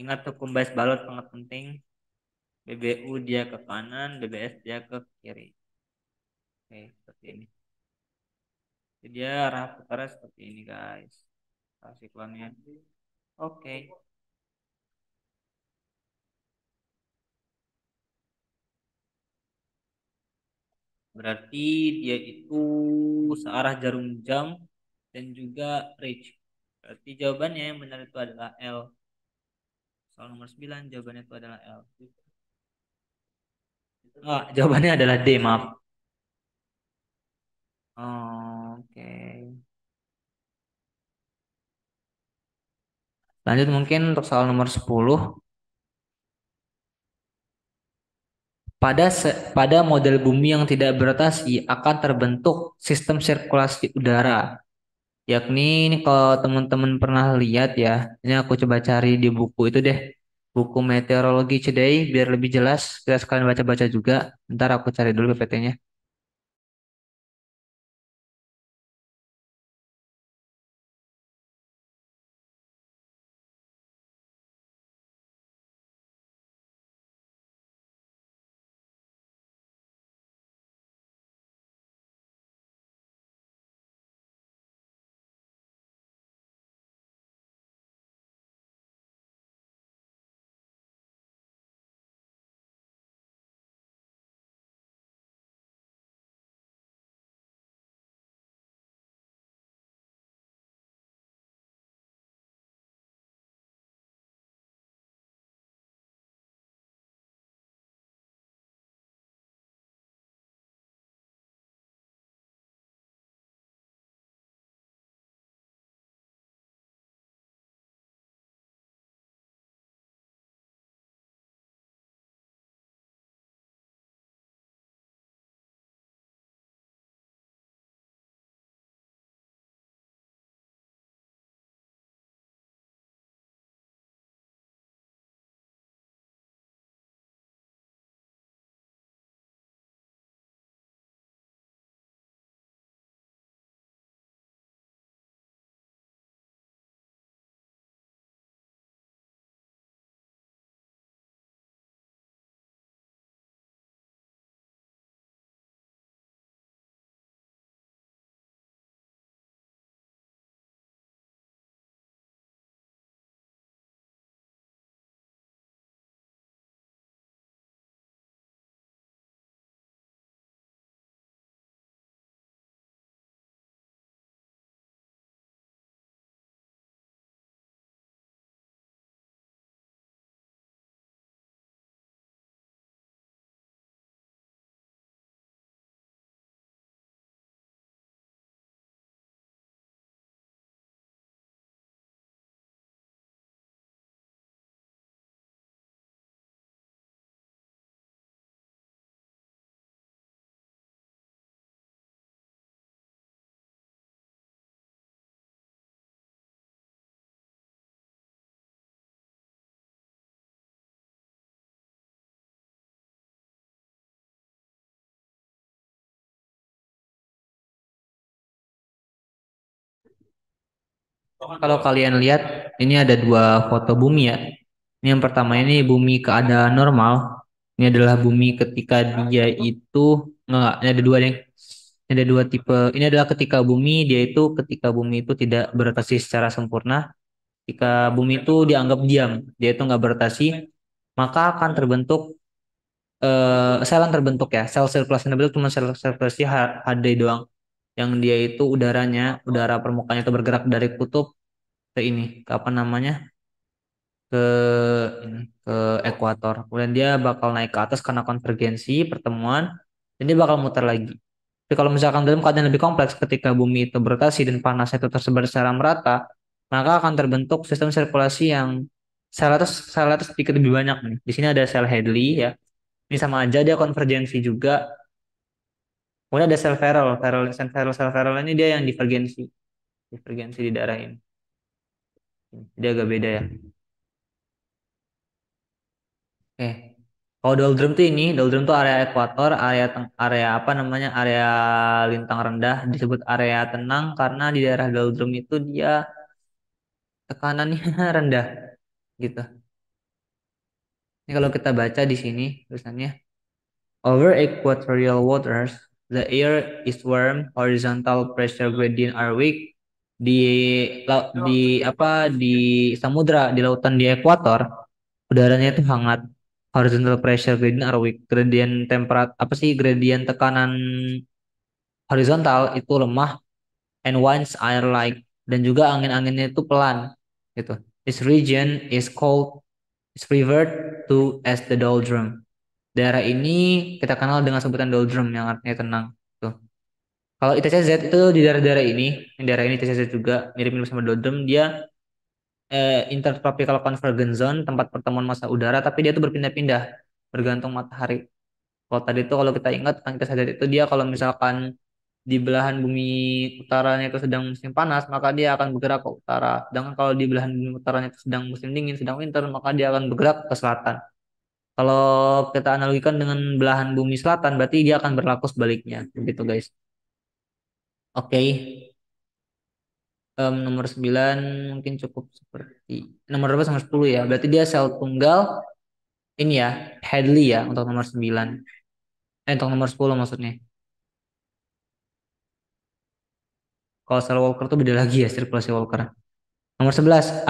Ingat hukum bias balot sangat penting. BBU dia ke kanan, BBS dia ke kiri. Oke, seperti ini. Jadi dia arah putarnya seperti ini guys. Kasih iklannya. Oke. Berarti dia itu searah jarum jam dan juga reach. Berarti jawabannya yang benar itu adalah L. Soal nomor 9 jawabannya itu adalah L. Jawabannya adalah D, maaf. Oke. Lanjut mungkin untuk soal nomor 10. Pada model bumi yang tidak berotasi akan terbentuk sistem sirkulasi udara. Yakni ini kalau teman-teman pernah lihat ya, ini aku coba cari di buku itu deh. Buku Meteorologi Today biar lebih jelas. Kita sekalian baca-baca juga. Ntar aku cari dulu PPT-nya. Kalau kalian lihat, ini ada dua foto bumi ya. Ini yang pertama ini bumi keadaan normal. Ini adalah bumi ketika dia itu enggak, ini ada dua nih. Ini ada dua tipe. Ini adalah ketika bumi dia itu ketika bumi itu tidak berotasi secara sempurna. Ketika bumi itu dianggap diam, dia itu nggak berotasi, maka akan terbentuk sel yang terbentuk ya. Sel sirkulasi yang terbentuk cuma sel sirkulasi HD doang. yang dia itu udara permukaannya itu bergerak dari kutub ke ini, ke apa namanya, ke ke ekuator. Kemudian dia bakal naik ke atas karena konvergensi pertemuan, dan dia bakal muter lagi. Tapi kalau misalkan dalam keadaan lebih kompleks, ketika bumi itu berotasi dan panasnya itu tersebar secara merata, maka akan terbentuk sistem sirkulasi yang sel atas sedikit lebih banyak nih. Di sini ada sel Hadley ya. Ini sama aja dia konvergensi juga. Kemudian ada sel Ferrel. Sel Ferrel ini dia yang divergensi di daerah ini. Dia agak beda ya. Oke. Kalau doldrum tuh doldrum tuh area ekuator, area apa namanya, area lintang rendah disebut area tenang karena di daerah doldrum itu dia tekanannya rendah gitu. Ini kalau kita baca di sini tulisannya, over equatorial waters, the air is warm, horizontal pressure gradient are weak. Di samudra, di lautan di ekuator, udaranya itu hangat. Horizontal pressure gradient are weak. Gradient tekanan horizontal itu lemah, and winds are light, dan juga angin-anginnya itu pelan gitu. This region is referred to as the doldrum. Daerah ini kita kenal dengan sebutan doldrum yang artinya tenang. Tuh. Kalau ITCZ itu di daerah ini ITCZ juga mirip-mirip sama doldrum. Dia intertropical convergence zone, tempat pertemuan massa udara, tapi dia tuh berpindah-pindah bergantung matahari. Kalau tadi itu kalau kita ingat kan ITCZ itu dia kalau misalkan di belahan bumi utaranya itu sedang musim panas, maka dia akan bergerak ke utara. Sedangkan kalau di belahan bumi utaranya itu sedang musim dingin, sedang winter, maka dia akan bergerak ke selatan. Kalau kita analogikan dengan belahan bumi selatan, berarti dia akan berlaku sebaliknya, begitu guys. Oke, nomor 9 mungkin cukup seperti nomor berapa sama 10 ya. Berarti dia sel tunggal ini ya, Hadley ya untuk nomor 9. Untuk nomor 10 maksudnya. Kalau sel Walker tuh beda lagi ya sirkulasi Walker. Nomor 11,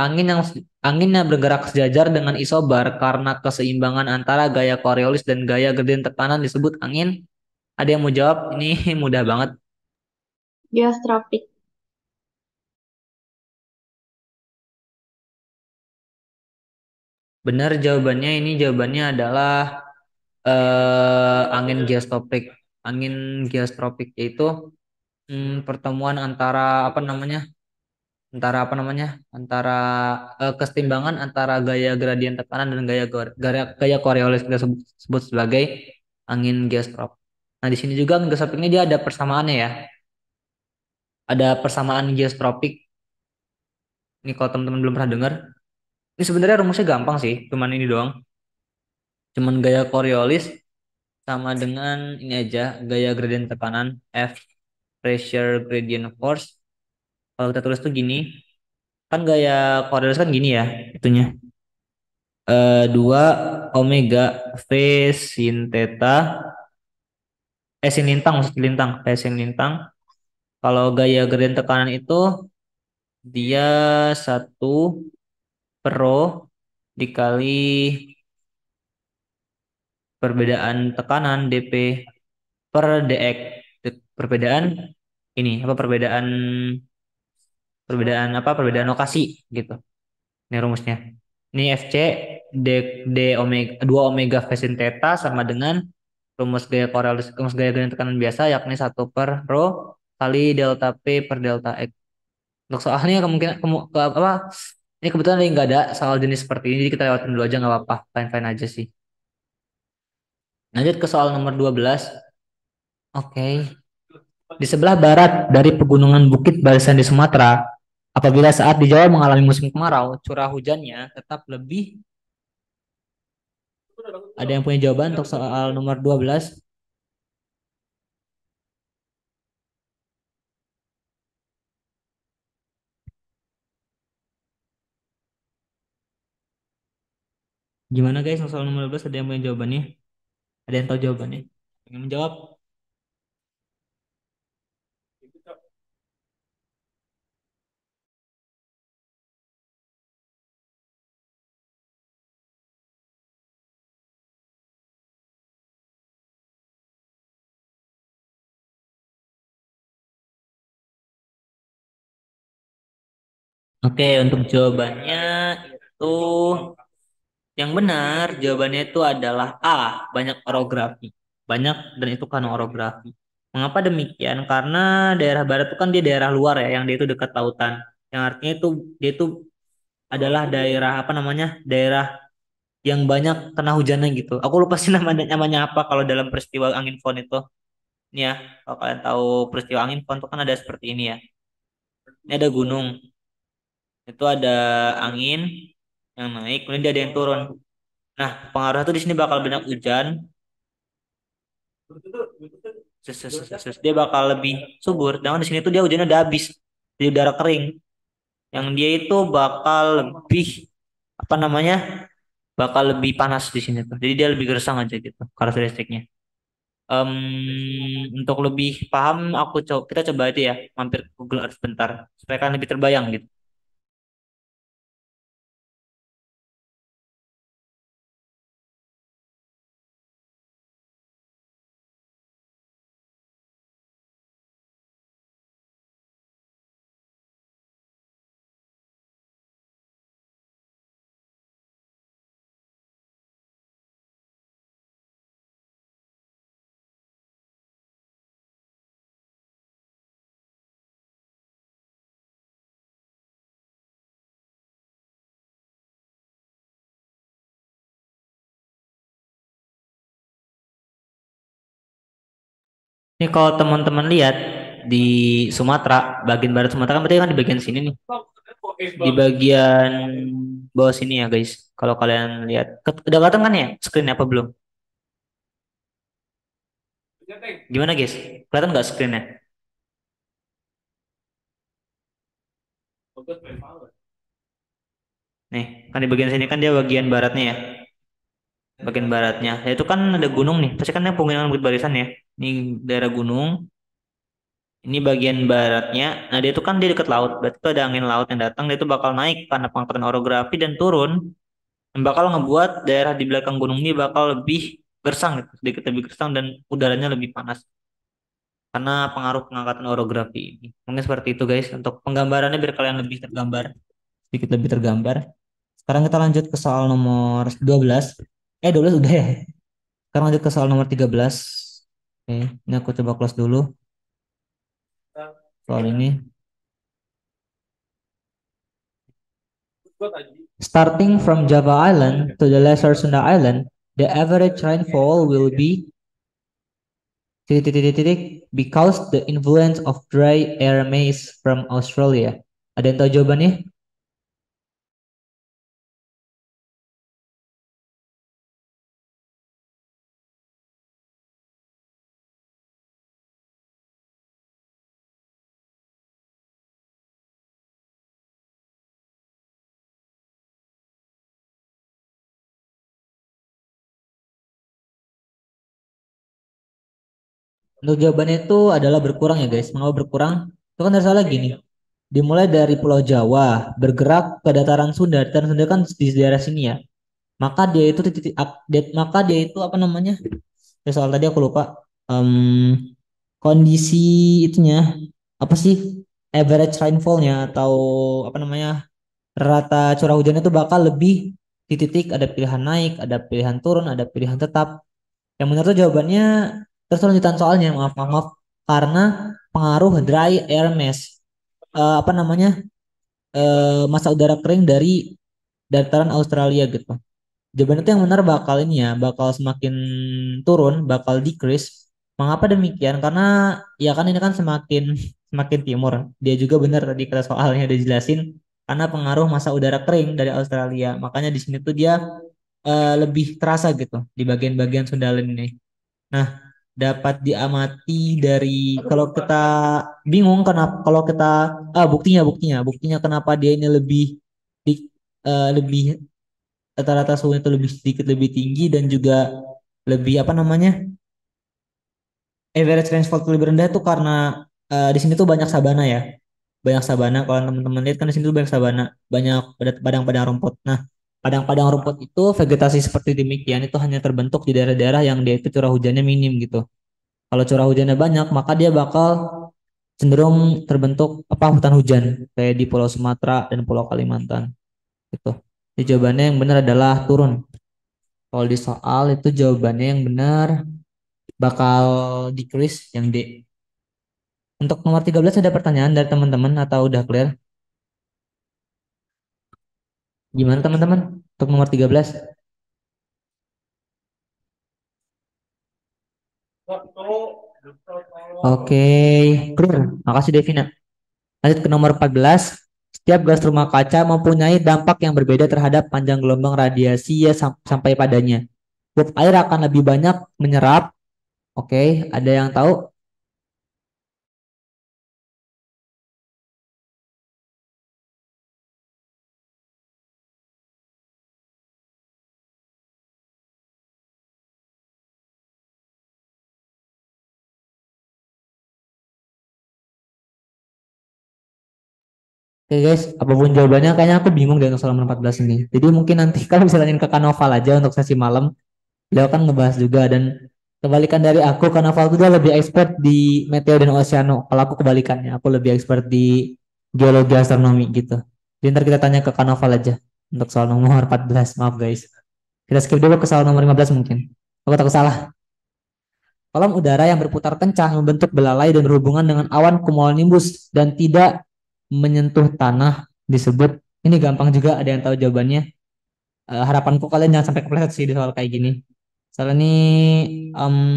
anginnya bergerak sejajar dengan isobar karena keseimbangan antara gaya Coriolis dan gaya gradien tekanan disebut angin. Ada yang mau jawab? Ini mudah banget. Geostropik. Benar jawabannya, ini jawabannya adalah angin geostropik. Angin geostropik yaitu pertemuan antara antara kesetimbangan antara gaya gradien tekanan dan gaya Coriolis, kita sebut sebagai angin geostropik. Nah, di sini juga angin geostropik ini dia ada persamaannya ya. Ada persamaan geostropik. Ini kalau teman-teman belum pernah dengar, ini sebenarnya rumusnya gampang sih, cuman ini doang. Cuman gaya Coriolis sama dengan ini aja, gaya gradien tekanan F, pressure gradient force. Kalau kita tulis tuh gini, kan gaya Coriolis kan gini ya itunya, 2 omega V sin theta, sin lintang, maksud lintang, V sin lintang. Kalau gaya gradien tekanan itu dia 1 per rho dikali perbedaan tekanan dP per dx. Perbedaan ini apa, perbedaan lokasi gitu. Ini rumusnya. Ini FC d, omega 2 omega V sin theta sama dengan rumus gaya gradien tekanan biasa, yakni 1 per rho kali delta P per delta X. Untuk soalnya kemungkinan ini kebetulan lagi nggak ada soal jenis seperti ini, jadi kita lewatin dulu aja nggak apa-apa, fine-fine aja sih. Lanjut ke soal nomor 12. Oke. Di sebelah barat dari pegunungan Bukit Barisan di Sumatera, apabila saat di Jawa mengalami musim kemarau, curah hujannya tetap lebih. Ada yang punya jawaban untuk soal nomor 12? Gimana guys, soal nomor 12 ada yang punya jawabannya? Ada yang tahu jawabannya? Ingin menjawab? Oke, untuk jawabannya itu yang benar, jawabannya itu adalah A, banyak orografi. Banyak dan itu kan orografi. Mengapa demikian? Karena daerah barat itu kan dia daerah luar ya, yang dia itu dekat lautan. Yang artinya itu dia itu adalah daerah apa namanya? Daerah yang banyak kena hujannya gitu. Aku lupa sih namanya namanya apa kalau dalam peristiwa angin fon itu. Ini ya, kalau kalian tahu peristiwa angin fon itu kan ada seperti ini ya. Ini ada gunung, itu ada angin yang naik, kemudian dia ada yang turun. Nah, pengaruhnya tuh di sini bakal banyak hujan, dia bakal lebih subur. Dan di sini tuh dia hujannya udah habis, di udara kering. Yang dia itu bakal lebih apa namanya? Bakal lebih panas di sini tuh. Jadi dia lebih gersang aja gitu karakteristiknya. Untuk lebih paham, kita coba itu ya, mampir ke Google Earth sebentar supaya kan lebih terbayang gitu. Ini kalau teman-teman lihat di Sumatera, bagian barat Sumatera kan berarti kan di bagian sini nih. Di bagian bawah sini ya guys. Kalau kalian lihat, udah kelihatan kan ya screen apa belum? Gimana guys? Kelihatan nggak screennya? Nih, kan di bagian sini kan dia bagian baratnya ya. Bagian baratnya. Ya itu kan ada gunung nih. Pasti kan yang pegunungan bukit barisan ya. Ini daerah gunung. Ini bagian baratnya. Nah dia itu kan dia dekat laut. Berarti itu ada angin laut yang datang. Dia itu bakal naik karena pengangkatan orografi dan turun. Yang bakal ngebuat daerah di belakang gunung ini bakal lebih gersang gitu. Sedikit lebih gersang dan udaranya lebih panas. Karena pengaruh pengangkatan orografi ini. Mungkin seperti itu guys. Untuk penggambarannya biar kalian lebih tergambar. Sedikit lebih tergambar. Sekarang kita lanjut ke soal nomor 12. 12 udah ya. Sekarang lanjut ke soal nomor 13. Oke, ini aku coba close dulu soal ini. Starting from Java Island to the Lesser Sunda Island, the average rainfall will be because the influence of dry air mass from Australia. Ada yang tahu jawabannya? Untuk jawabannya itu adalah berkurang ya guys. Mengapa berkurang? Itu kan dari salah gini. Dimulai dari Pulau Jawa, bergerak ke dataran Sunda. Dataran Sunda kan di daerah sini ya. Maka dia itu titik update, maka dia itu apa namanya? Ya, soal tadi aku lupa. Kondisi itunya apa sih? Average rainfallnya atau apa namanya? Rata curah hujannya itu bakal lebih di titik ada pilihan naik, ada pilihan turun, ada pilihan tetap. Yang benar tuh jawabannya terus lanjutan soalnya, maaf maaf, maaf. Karena pengaruh dry air mass. Apa namanya? Masa udara kering dari dataran Australia gitu. Jawaban itu yang benar bakal ini ya, bakal semakin turun, bakal decrease. Mengapa demikian? Karena ya kan ini kan semakin semakin timur. Dia juga benar tadi kata soalnya udah jelasin karena pengaruh masa udara kering dari Australia. Makanya di sini tuh dia lebih terasa gitu di bagian-bagian Sundaland ini. Nah, dapat diamati dari kalau kita bingung kenapa kalau kita buktinya kenapa dia ini lebih di, lebih rata-rata suhunya itu lebih sedikit lebih tinggi dan juga lebih apa namanya average rainfall itu lebih rendah tuh karena di sini tuh banyak sabana ya, banyak sabana. Kalau teman-teman lihat kan di sini tuh banyak sabana, banyak padang-padang rumput. Nah, padang-padang rumput itu vegetasi seperti demikian itu hanya terbentuk di daerah-daerah yang dia itu curah hujannya minim gitu. Kalau curah hujannya banyak maka dia bakal cenderung terbentuk apa hutan hujan kayak di Pulau Sumatera dan Pulau Kalimantan gitu. Jadi jawabannya yang benar adalah turun. Kalau di soal itu jawabannya yang benar bakal decrease yang D. Untuk nomor 13 ada pertanyaan dari teman-teman atau udah clear? Gimana teman-teman? Untuk nomor 13? Oke, clear. Makasih Devina. Lanjut ke nomor 14. Setiap gas rumah kaca mempunyai dampak yang berbeda terhadap panjang gelombang radiasi ya sampai padanya. Uap air akan lebih banyak menyerap. Oke, ada yang tahu? Oke guys, apapun jawabannya kayaknya aku bingung dengan soal nomor 14 ini. Jadi mungkin nanti kalau bisa tanyain ke Kanoval aja untuk sesi malam. Beliau kan ngebahas juga dan kebalikan dari aku, Kanoval itu dia lebih expert di meteo dan oceano. Kalau aku kebalikannya, aku lebih expert di geologi astronomi gitu. Jadi ntar kita tanya ke Kanoval aja untuk soal nomor 14. Maaf guys. Kita skip dulu ke soal nomor 15 mungkin. Aku takut salah. Kolom udara yang berputar kencang membentuk belalai dan berhubungan dengan awan cumulonimbus dan tidak menyentuh tanah disebut, ini gampang juga ada yang tahu jawabannya. Harapanku kalian jangan sampai kepleset sih di soal kayak gini. Soalnya ini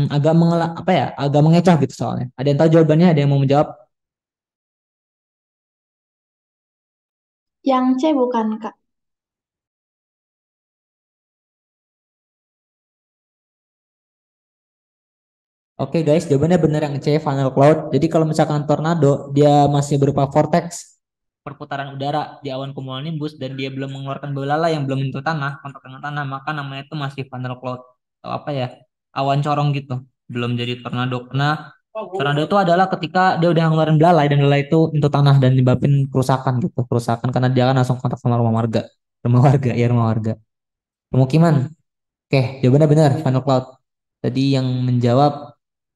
agak apa ya, agak mengecoh gitu soalnya. Ada yang tahu jawabannya? Ada yang mau menjawab? Yang C bukan, Kak. Oke guys, jawabannya benar yang C, funnel cloud. Jadi kalau misalkan tornado, dia masih berupa vortex, perputaran udara di awan cumulonimbus dan dia belum mengeluarkan belalai yang belum menyentuh tanah, kontak dengan tanah, maka namanya itu masih funnel cloud atau apa ya, awan corong gitu. Belum jadi tornado. Karena tornado itu adalah ketika dia udah ngeluarin belalai dan belalai itu menyentuh tanah dan nyebabin kerusakan gitu. Kerusakan karena dia kan langsung kontak sama rumah warga. Rumah warga, ya rumah warga. Pemukiman. Oke, jawabannya benar, funnel cloud. Tadi yang menjawab,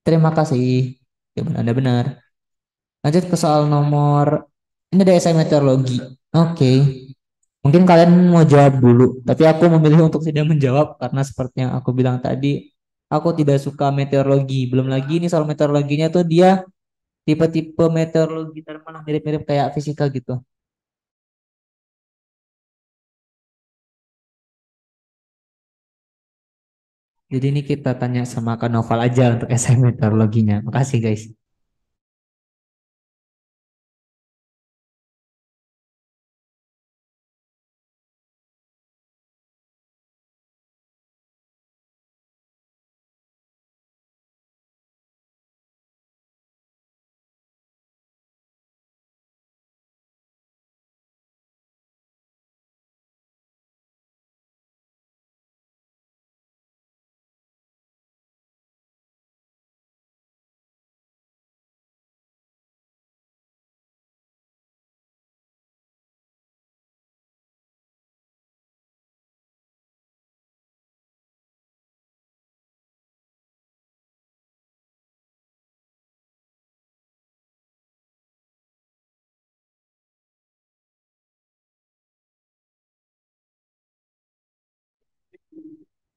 terima kasih. Jawaban Anda benar. Lanjut ke soal nomor, ini ada esai meteorologi. Oke, mungkin kalian mau jawab dulu, tapi aku memilih untuk tidak menjawab karena seperti yang aku bilang tadi, aku tidak suka meteorologi. Belum lagi ini soal meteorologinya tuh dia tipe-tipe meteorologi terman yang mirip-mirip kayak fisika gitu. Jadi ini kita tanya sama Kak Noval aja untuk esai meteorologinya. Makasih guys.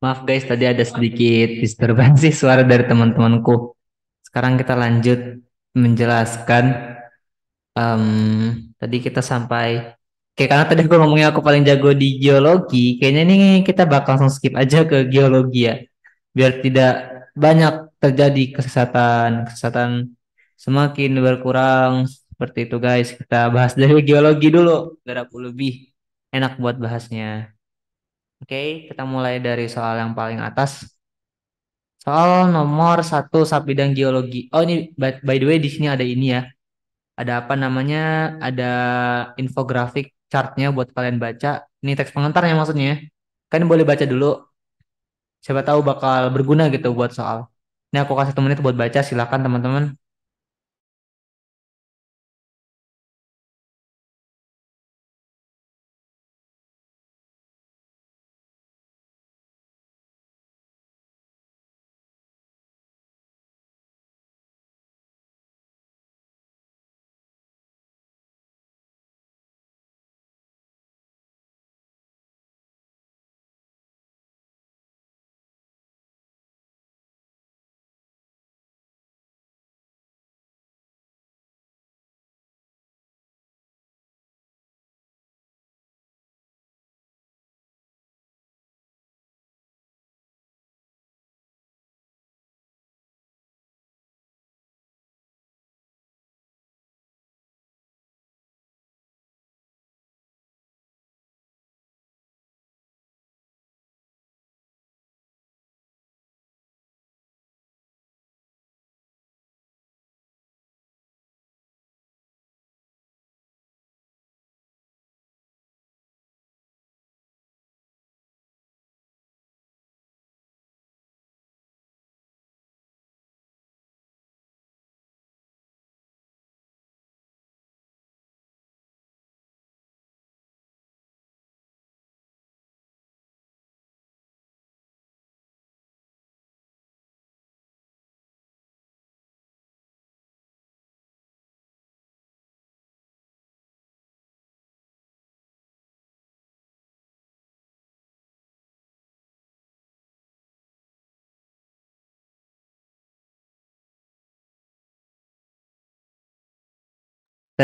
Maaf guys, tadi ada sedikit disturbance suara dari teman-temanku. Sekarang kita lanjut menjelaskan. Tadi kita sampai, kayak karena tadi aku ngomongnya aku paling jago di geologi, kayaknya ini kita bakal langsung skip aja ke geologi ya, biar tidak banyak terjadi kesesatan. Kesesatan semakin berkurang seperti itu guys. Kita bahas dari geologi dulu, biar aku lebih enak buat bahasnya. Oke, kita mulai dari soal yang paling atas. Soal nomor satu bidang geologi. Oh ini by the way di sini ada ini ya. Ada apa namanya? Ada infografik chartnya buat kalian baca. Ini teks pengantarnya maksudnya. Kalian boleh baca dulu. Siapa tahu bakal berguna gitu buat soal. Ini aku kasih 1 menit buat baca. Silakan teman-teman.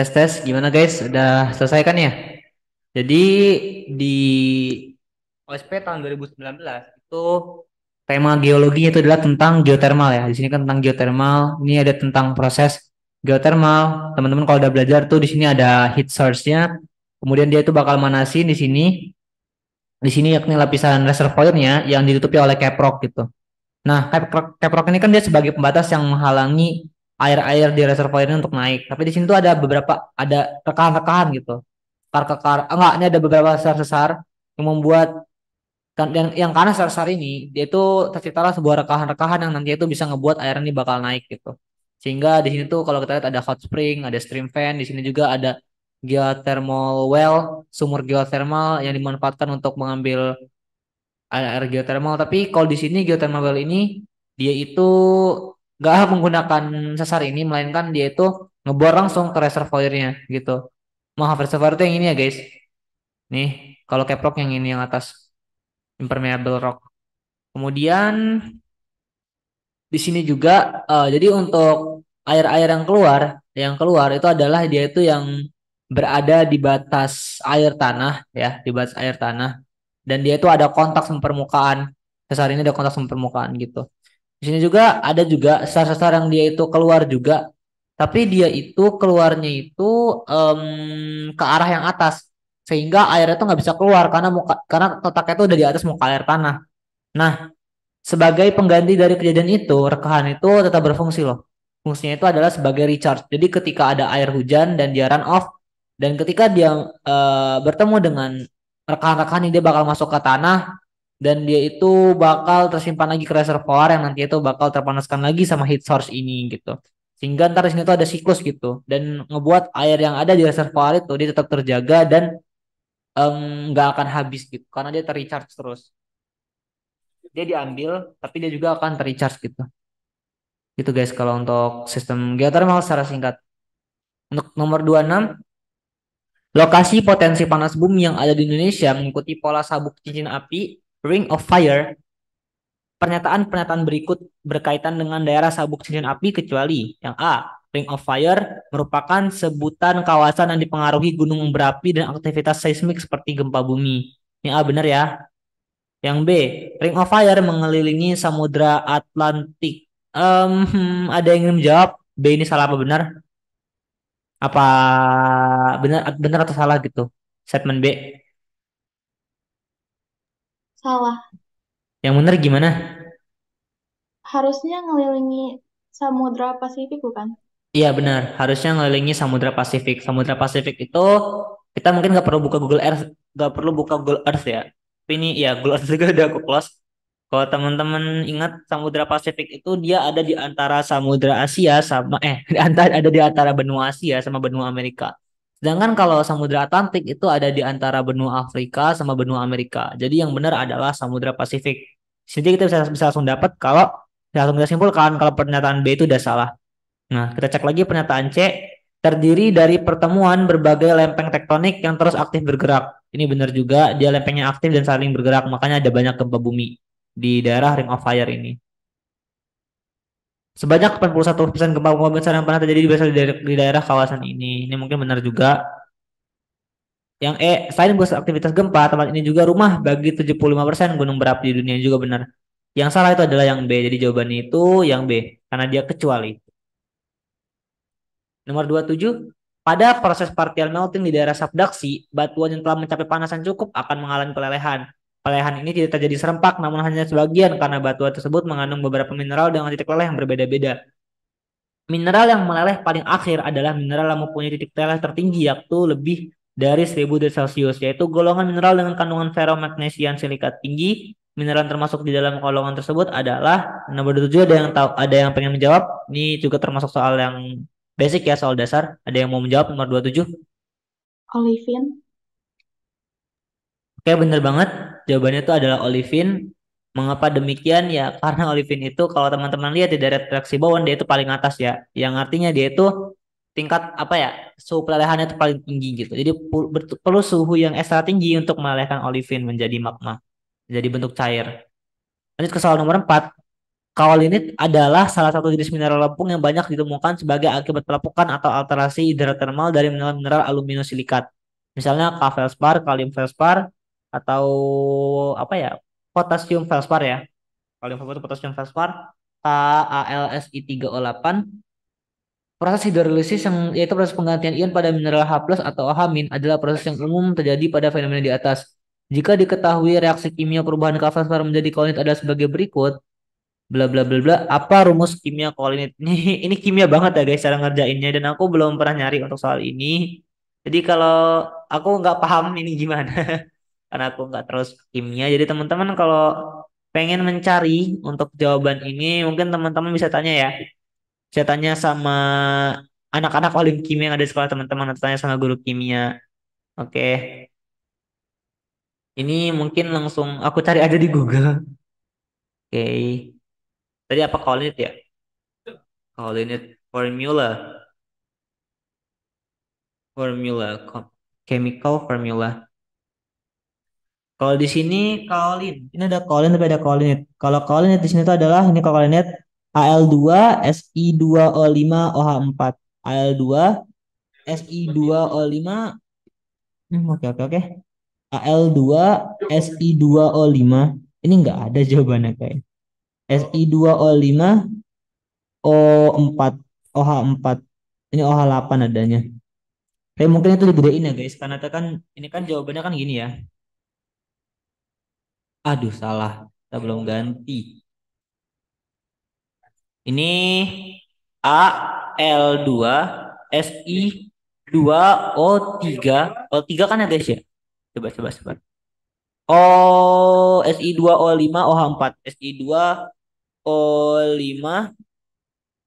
Tes gimana guys? Udah selesai kan ya? Jadi di OSP tahun 2019 itu tema geologinya itu adalah tentang geothermal ya. Di sini kan tentang geothermal. Ini ada tentang proses geothermal. Teman-teman kalau udah belajar tuh di sini ada heat source-nya. Kemudian dia itu bakal manasin di sini. Di sini yakni lapisan reservoirnya yang ditutupi oleh caprock gitu. Nah, caprock ini kan dia sebagai pembatas yang menghalangi air-air di reservoir ini untuk naik. Tapi di sini tuh ada beberapa ada rekahan-rekahan gitu. Kekar-kekar, enggak, ini ada beberapa sesar-sesar yang membuat kan yang karena sesar ini dia itu terciptalah sebuah rekahan-rekahan yang nanti itu bisa ngebuat air ini bakal naik gitu. Sehingga di sini tuh kalau kita lihat ada hot spring, ada stream fan, di sini juga ada geothermal well, sumur geothermal yang dimanfaatkan untuk mengambil air geothermal. Tapi kalau di sini geothermal well ini dia itu nggak menggunakan sesar ini, melainkan dia itu ngebor langsung ke reservoirnya gitu. Maaf, reservoir itu yang ini ya guys. Nih, kalau caprock yang ini yang atas impermeable rock. Kemudian di sini juga jadi untuk air-air yang keluar itu adalah dia itu yang berada di batas air tanah ya, di batas air tanah dan dia itu ada kontak sama permukaan. Sesar ini ada kontak sama permukaan gitu. Di sini juga ada juga sesar-sesar yang dia itu keluar juga, tapi dia itu keluarnya itu ke arah yang atas, sehingga airnya itu nggak bisa keluar karena karena letaknya itu udah di atas muka air tanah. Nah, sebagai pengganti dari kejadian itu, rekahan itu tetap berfungsi loh. Fungsinya itu adalah sebagai recharge. Jadi ketika ada air hujan dan dia run off, dan ketika dia bertemu dengan rekahan-rekahan ini dia bakal masuk ke tanah dan dia itu bakal tersimpan lagi ke reservoir yang nanti itu bakal terpanaskan lagi sama heat source ini gitu. Sehingga ntar di sini tuh ada siklus gitu dan ngebuat air yang ada di reservoir itu dia tetap terjaga dan nggak akan habis gitu karena dia terrecharge terus. Dia diambil tapi dia juga akan terrecharge gitu. Gitu guys kalau untuk sistem geothermal secara singkat. Untuk nomor 26, lokasi potensi panas bumi yang ada di Indonesia mengikuti pola sabuk cincin api Ring of Fire. Pernyataan-pernyataan berikut berkaitan dengan daerah sabuk cincin api kecuali yang A. Ring of Fire merupakan sebutan kawasan yang dipengaruhi gunung berapi dan aktivitas seismik seperti gempa bumi. Ini A benar ya. Yang B. Ring of Fire mengelilingi Samudra Atlantik. Ada yang ingin menjawab B ini salah apa benar? Apa benar benar atau salah gitu? Statement B. Salah. Yang benar gimana? Harusnya ngelilingi Samudra Pasifik bukan? Iya benar, harusnya ngelilingi Samudra Pasifik. Samudra Pasifik itu kita mungkin nggak perlu buka Google Earth, nggak perlu buka Google Earth ya. Tapi ini ya Google Earth juga udah aku close. Kalau teman-teman ingat Samudra Pasifik itu dia ada di antara Samudra Asia sama ada di antara benua Asia sama benua Amerika. Sedangkan kalau Samudra Atlantik itu ada di antara benua Afrika sama benua Amerika. Jadi yang benar adalah Samudra Pasifik. Jadi kita bisa langsung dapat kalau bisa langsung kita simpulkan kalau pernyataan B itu udah salah. Nah, kita cek lagi pernyataan C. Terdiri dari pertemuan berbagai lempeng tektonik yang terus aktif bergerak. Ini benar juga, dia lempengnya aktif dan saling bergerak, makanya ada banyak gempa bumi di daerah Ring of Fire ini. Sebanyak 81% gempa bumi besar yang pernah terjadi berasal di daerah kawasan ini. Ini mungkin benar juga. Yang E, selain pusat aktivitas gempa, tempat ini juga rumah bagi 75% gunung berapi di dunia juga benar. Yang salah itu adalah yang B. Jadi jawabannya itu yang B, karena dia kecuali. Nomor 27, pada proses partial melting di daerah subduksi, batuan yang telah mencapai panasan cukup akan mengalami pelelehan. Pelelehan ini tidak terjadi serempak, namun hanya sebagian karena batuan tersebut mengandung beberapa mineral dengan titik leleh yang berbeda-beda. Mineral yang meleleh paling akhir adalah mineral yang mempunyai titik leleh tertinggi, yaitu lebih dari 1000 derajat Celcius, yaitu golongan mineral dengan kandungan ferromagnesian silikat tinggi. Mineral yang termasuk di dalam golongan tersebut adalah nomor 27. Ada yang tahu, ada yang pengen menjawab? Ini juga termasuk soal yang basic ya, soal dasar. Ada yang mau menjawab nomor 27? Olivin. Oke, bener banget. Jawabannya itu adalah olivin. Mengapa demikian? Ya, karena olivin itu kalau teman-teman lihat di daerah reaksi bawah dia itu paling atas ya. Yang artinya dia itu tingkat apa ya? Suhu pelelehannya itu paling tinggi gitu. Jadi perlu suhu yang ekstra tinggi untuk melelehkan olivin menjadi magma, menjadi bentuk cair. Lanjut ke soal nomor 4. Kaolinit adalah salah satu jenis mineral lempung yang banyak ditemukan sebagai akibat pelepukan atau alterasi hidrotermal dari mineral-mineral aluminium-silikat. Misalnya K-felspar, kalium felspar, atau apa ya? Potasium felspar ya. Kalium felspar, potasium felspar, KAlSi3O8. Proses hidrolisis yang yaitu proses penggantian ion pada mineral H+ atau OH- adalah proses yang umum terjadi pada fenomena di atas. Jika diketahui reaksi kimia perubahan K-felspar menjadi kaolinit adalah sebagai berikut, bla bla bla bla, apa rumus kimia koordinat ini kimia banget ya guys cara ngerjainnya, dan aku belum pernah nyari untuk soal ini, jadi kalau aku nggak paham ini gimana karena aku nggak terus kimia. Jadi teman-teman kalau pengen mencari untuk jawaban ini mungkin teman-teman bisa tanya ya, bisa tanya sama anak-anak olim kimia yang ada di sekolah teman-teman, atau tanya sama guru kimia. Oke, ini mungkin langsung aku cari aja di Google. Oke, tadi apa koordinat ya, koordinat formula. Chemical formula. Kalau di sini kaolin, ini ada kaolin tapi ada kaolinit. Kalau kaolinit di sini itu adalah ini kaolinit Al2 Si2O5 OH4. Al2 Si2O5. Oke oke oke. Al2 Si2O5. Ini enggak ada jawabannya kayak. Si2O5 O4 OH4. Ini OH8 adanya. Tapi mungkin itu digedein ya guys, karena itu kan ini kan jawabannya kan gini ya. Aduh, salah. Kita belum ganti. Ini Al2 Si2O3. O3 kan ya guys ya? Coba coba coba. Oh, Si2O5 OH4. Si2O5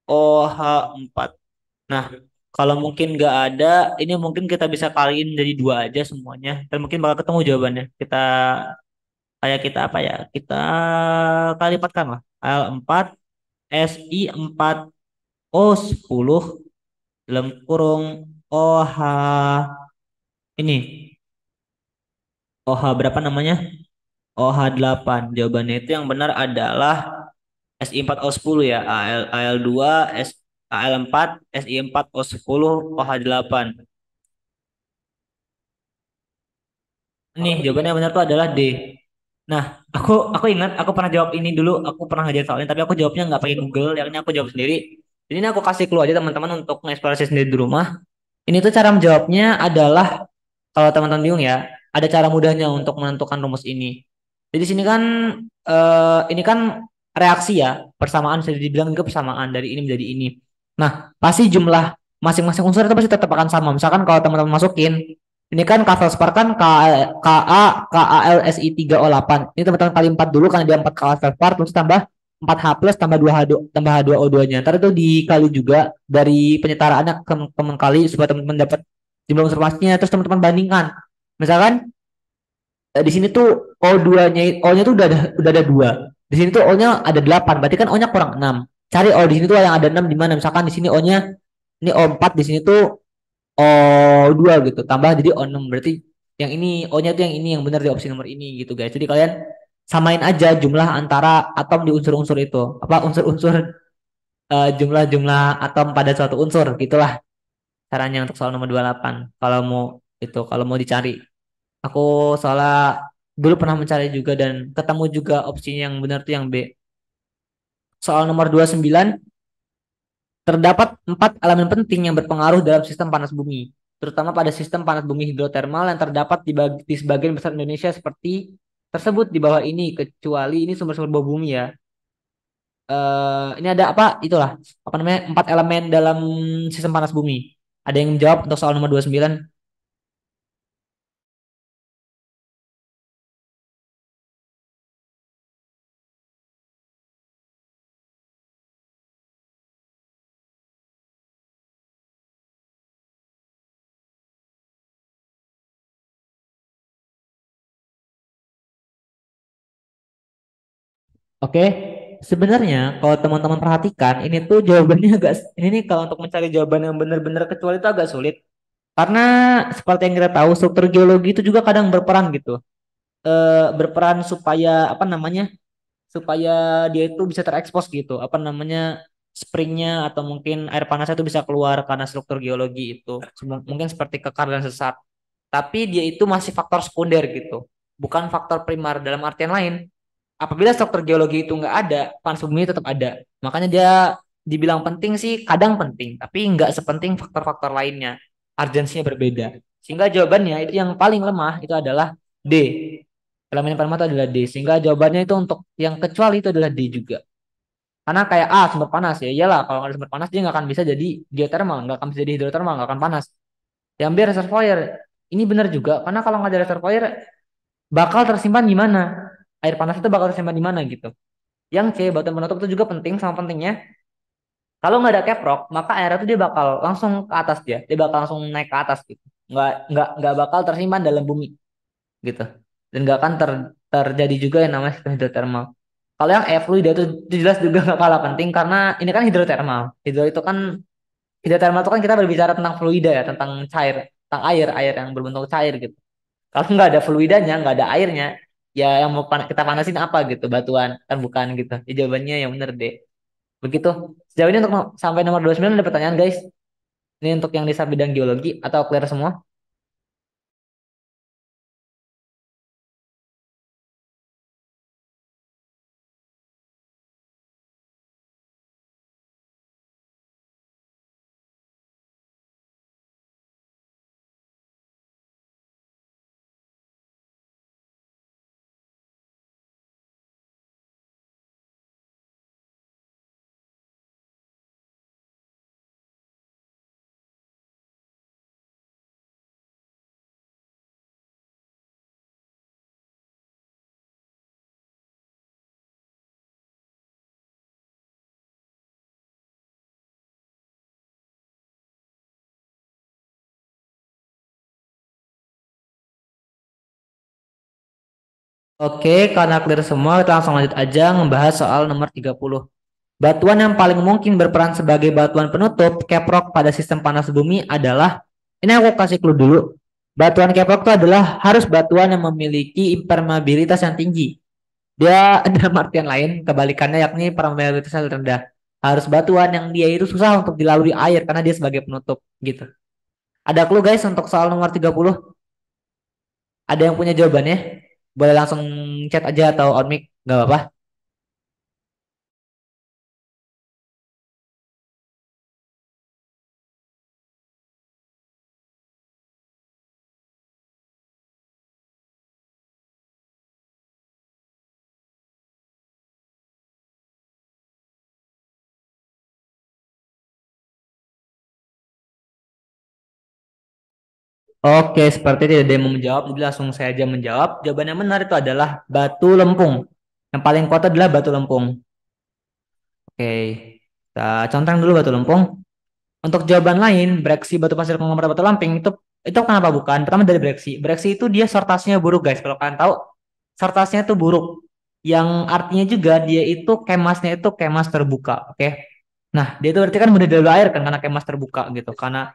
OH4. Nah, kalau mungkin nggak ada, ini mungkin kita bisa kaliin jadi dua aja semuanya. Dan mungkin bakal ketemu jawabannya. Kita apa ya? Kita kali lipatkan lah. Al4 Si4O10 dalam kurung OH ini. OH berapa namanya? OH8. Jawabannya itu yang benar adalah Si4O10 ya. Al2 S Al4 Si4O10 OH8. Nih, jawabannya yang benar tuh adalah D. Nah, aku ingat aku pernah jawab ini dulu, aku pernah ngajarin soalnya, tapi aku jawabnya nggak pakai Google, yakni aku jawab sendiri. Jadi ini aku kasih clue aja teman-teman untuk mengeksplorasi sendiri di rumah. Ini tuh cara menjawabnya adalah, kalau teman-teman bingung ya, ada cara mudahnya untuk menentukan rumus ini. Jadi sini kan ini kan reaksi ya, persamaan, bisa dibilang juga persamaan dari ini menjadi ini. Nah, pasti jumlah masing-masing unsur itu pasti tetap akan sama. Misalkan kalau teman-teman masukin ini kan K-felspar kan KAlSi3O8. Ini teman-teman kali 4 dulu karena dia 4 K-felspar, terus tambah 4H+ tambah 2H2, tambah H2O2-nya. Ntar itu dikali juga dari penyetaraannya ke teman kali supaya teman-teman dapat jumlah unsur pastinya, terus teman-teman bandingkan. Misalkan di sini tuh O2-nya, O-nya tuh udah ada 2. Di sini tuh O-nya ada 8, berarti kan O-nya kurang 6. Cari O di sini tuh yang ada 6 di mana? Misalkan di sini O-nya ini O4, di sini tuh O2 gitu. Tambah jadi O6, berarti yang ini O-nya tuh yang ini yang benar di opsi nomor ini gitu guys. Jadi kalian samain aja jumlah antara atom di unsur-unsur itu. Apa unsur-unsur jumlah-jumlah atom pada suatu unsur gitulah caranya untuk soal nomor 28. Kalau mau dicari. Aku soalnya dulu pernah mencari juga dan ketemu juga opsi yang benar tuh yang B. Soal nomor 29, terdapat 4 elemen penting yang berpengaruh dalam sistem panas bumi, terutama pada sistem panas bumi hidrotermal yang terdapat di sebagian besar Indonesia seperti tersebut di bawah ini, kecuali ini sumber-sumber bawah bumi ya. Ini ada apa? Itulah apa namanya? 4 elemen dalam sistem panas bumi. Ada yang menjawab untuk soal nomor 29? Oke, sebenarnya kalau teman-teman perhatikan, ini tuh jawabannya ini nih kalau untuk mencari jawaban yang benar-benar kecuali itu agak sulit. Karena seperti yang kita tahu, struktur geologi itu juga kadang berperan gitu. Berperan supaya apa namanya? supaya dia itu bisa terekspos gitu, apa namanya, springnya atau mungkin air panasnya itu bisa keluar karena struktur geologi itu. Mungkin seperti kekar dan sesat. Tapi dia itu masih faktor sekunder gitu, bukan faktor primar. Dalam artian lain, apabila struktur geologi itu nggak ada, panas bumi tetap ada. Makanya dia dibilang penting sih, kadang penting, tapi nggak sepenting faktor-faktor lainnya. Urgensinya berbeda. Sehingga jawabannya itu yang paling lemah itu adalah D. Elemen yang paling lemah itu adalah D. Sehingga jawabannya itu untuk yang kecuali itu adalah D juga. Karena kayak sumber panas ya iyalah, kalau nggak ada sumber panas dia nggak akan bisa jadi geothermal, nggak akan bisa jadi hidrotermal, nggak akan panas. Yang B reservoir, ini benar juga karena kalau nggak ada reservoir bakal tersimpan di mana? Air panas itu bakal tersimpan di mana gitu. Yang C, batuan penutup itu juga penting, sama pentingnya. Kalau nggak ada caprock, maka air itu dia bakal langsung ke atas dia bakal langsung naik ke atas gitu. Nggak bakal tersimpan dalam bumi gitu. Dan nggak akan terjadi juga yang namanya sistem hidrotermal. Kalau yang E fluida itu jelas juga nggak kalah penting karena ini kan hidrotermal. Hidrotermal itu kan kita berbicara tentang fluida ya, tentang cair, tentang air yang berbentuk cair gitu. Kalau nggak ada fluidanya, nggak ada airnya, ya yang mau kita panasin apa gitu, batuan kan bukan gitu. Ya, jawabannya yang benar deh. Begitu. Sejauh ini untuk sampai nomor 29 ada pertanyaan guys. Ini untuk yang di bidang geologi atau clear semua? Oke, karena clear semua, kita langsung lanjut aja ngebahas soal nomor 30. Batuan yang paling mungkin berperan sebagai batuan penutup caprock pada sistem panas bumi adalah, ini aku kasih clue dulu. Batuan caprock itu adalah harus batuan yang memiliki impermeabilitas yang tinggi. Dia dalam artian lain kebalikannya yakni permeabilitas yang rendah. Harus batuan yang dia itu susah untuk dilalui air karena dia sebagai penutup gitu. Ada clue guys untuk soal nomor 30? Ada yang punya jawabannya? Boleh langsung chat aja atau on mic, nggak apa-apa. Oke, seperti tidak ada yang mau menjawab, jadi langsung saya aja menjawab. Jawaban yang benar itu adalah batu lempung. Yang paling kuat adalah batu lempung. Oke, kita contoh dulu batu lempung. Untuk jawaban lain, breksi batu pasir konglomerat batu lamping itu kenapa bukan? Pertama dari breksi. Breksi itu dia sortasnya buruk guys. Kalau kalian tahu, sortasnya itu buruk. Yang artinya juga dia itu kemasnya itu kemas terbuka. Oke. Nah, dia itu berarti kan mudah dilalui air kan karena kemas terbuka gitu. Karena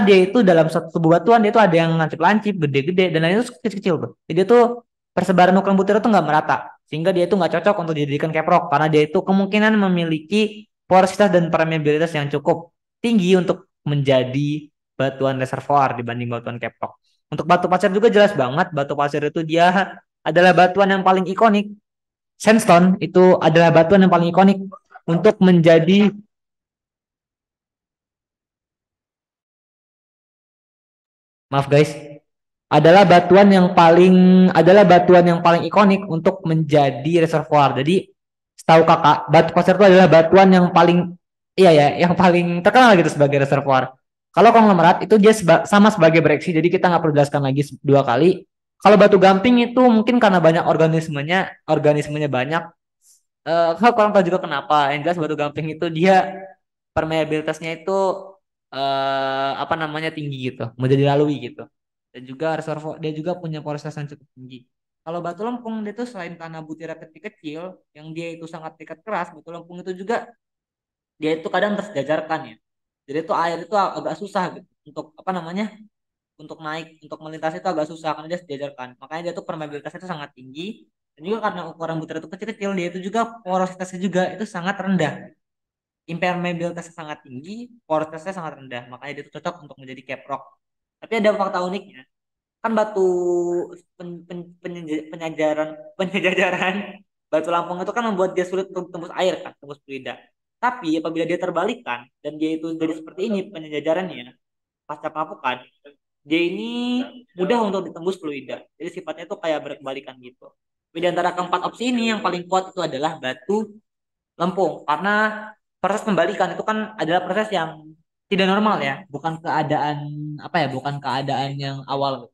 dia itu dalam satu tubuh batuan dia itu ada yang lancip-lancip, gede-gede dan lainnya itu kecil-kecil tuh. Jadi dia tuh persebaran ukuran butir itu nggak merata. Sehingga dia itu nggak cocok untuk dijadikan keprok karena dia itu kemungkinan memiliki porositas dan permeabilitas yang cukup tinggi untuk menjadi batuan reservoir dibanding batuan keprok. Untuk batu pasir juga jelas banget, batu pasir itu dia adalah batuan yang paling ikonik. Sandstone itu adalah batuan yang paling ikonik untuk menjadi, maaf guys, adalah batuan yang paling ikonik untuk menjadi reservoir. Jadi setahu kakak, batu pasir itu adalah batuan yang paling, iya ya, yang paling terkenal gitu sebagai reservoir. Kalau konglomerat itu dia sama sebagai breksi, jadi kita nggak perlu jelaskan lagi dua kali. Kalau batu gamping itu mungkin karena banyak organismenya banyak. Kalau kurang tahu juga kenapa. Yang jelas batu gamping itu dia permeabilitasnya itu apa namanya tinggi gitu, mudah dilalui gitu. Dan juga reservoir dia juga punya porositas yang cukup tinggi. Kalau batu lempung dia itu selain karena butirnya kecil-kecil, yang dia itu sangat tingkat keras, batu lempung itu juga dia itu kadang tersejajarkan ya. Jadi itu air itu agak susah gitu untuk apa namanya, untuk naik, untuk melintas itu agak susah karena dia sejajarkan. Makanya dia tuh permeabilitasnya itu sangat tinggi Dan juga karena ukuran butir itu kecil-kecil, dia itu juga porositasnya juga itu sangat rendah. Impermeabilitasnya sangat tinggi, porositasnya sangat rendah. Makanya dia itu cocok untuk menjadi caprock. Tapi ada fakta uniknya. Kan batu penyejajaran batu Lampung itu kan membuat dia sulit untuk tembus air kan, tembus fluida. Tapi apabila dia terbalikan dan dia itu jadi seperti ini penyejajarannya pasca pengapukan, dia ini mudah untuk ditembus fluida. Jadi sifatnya itu kayak berkebalikan gitu. Tapi di antara keempat opsi ini yang paling kuat itu adalah batu lempung karena proses pembalikan itu kan adalah proses yang tidak normal ya, bukan keadaan apa ya, bukan keadaan yang awal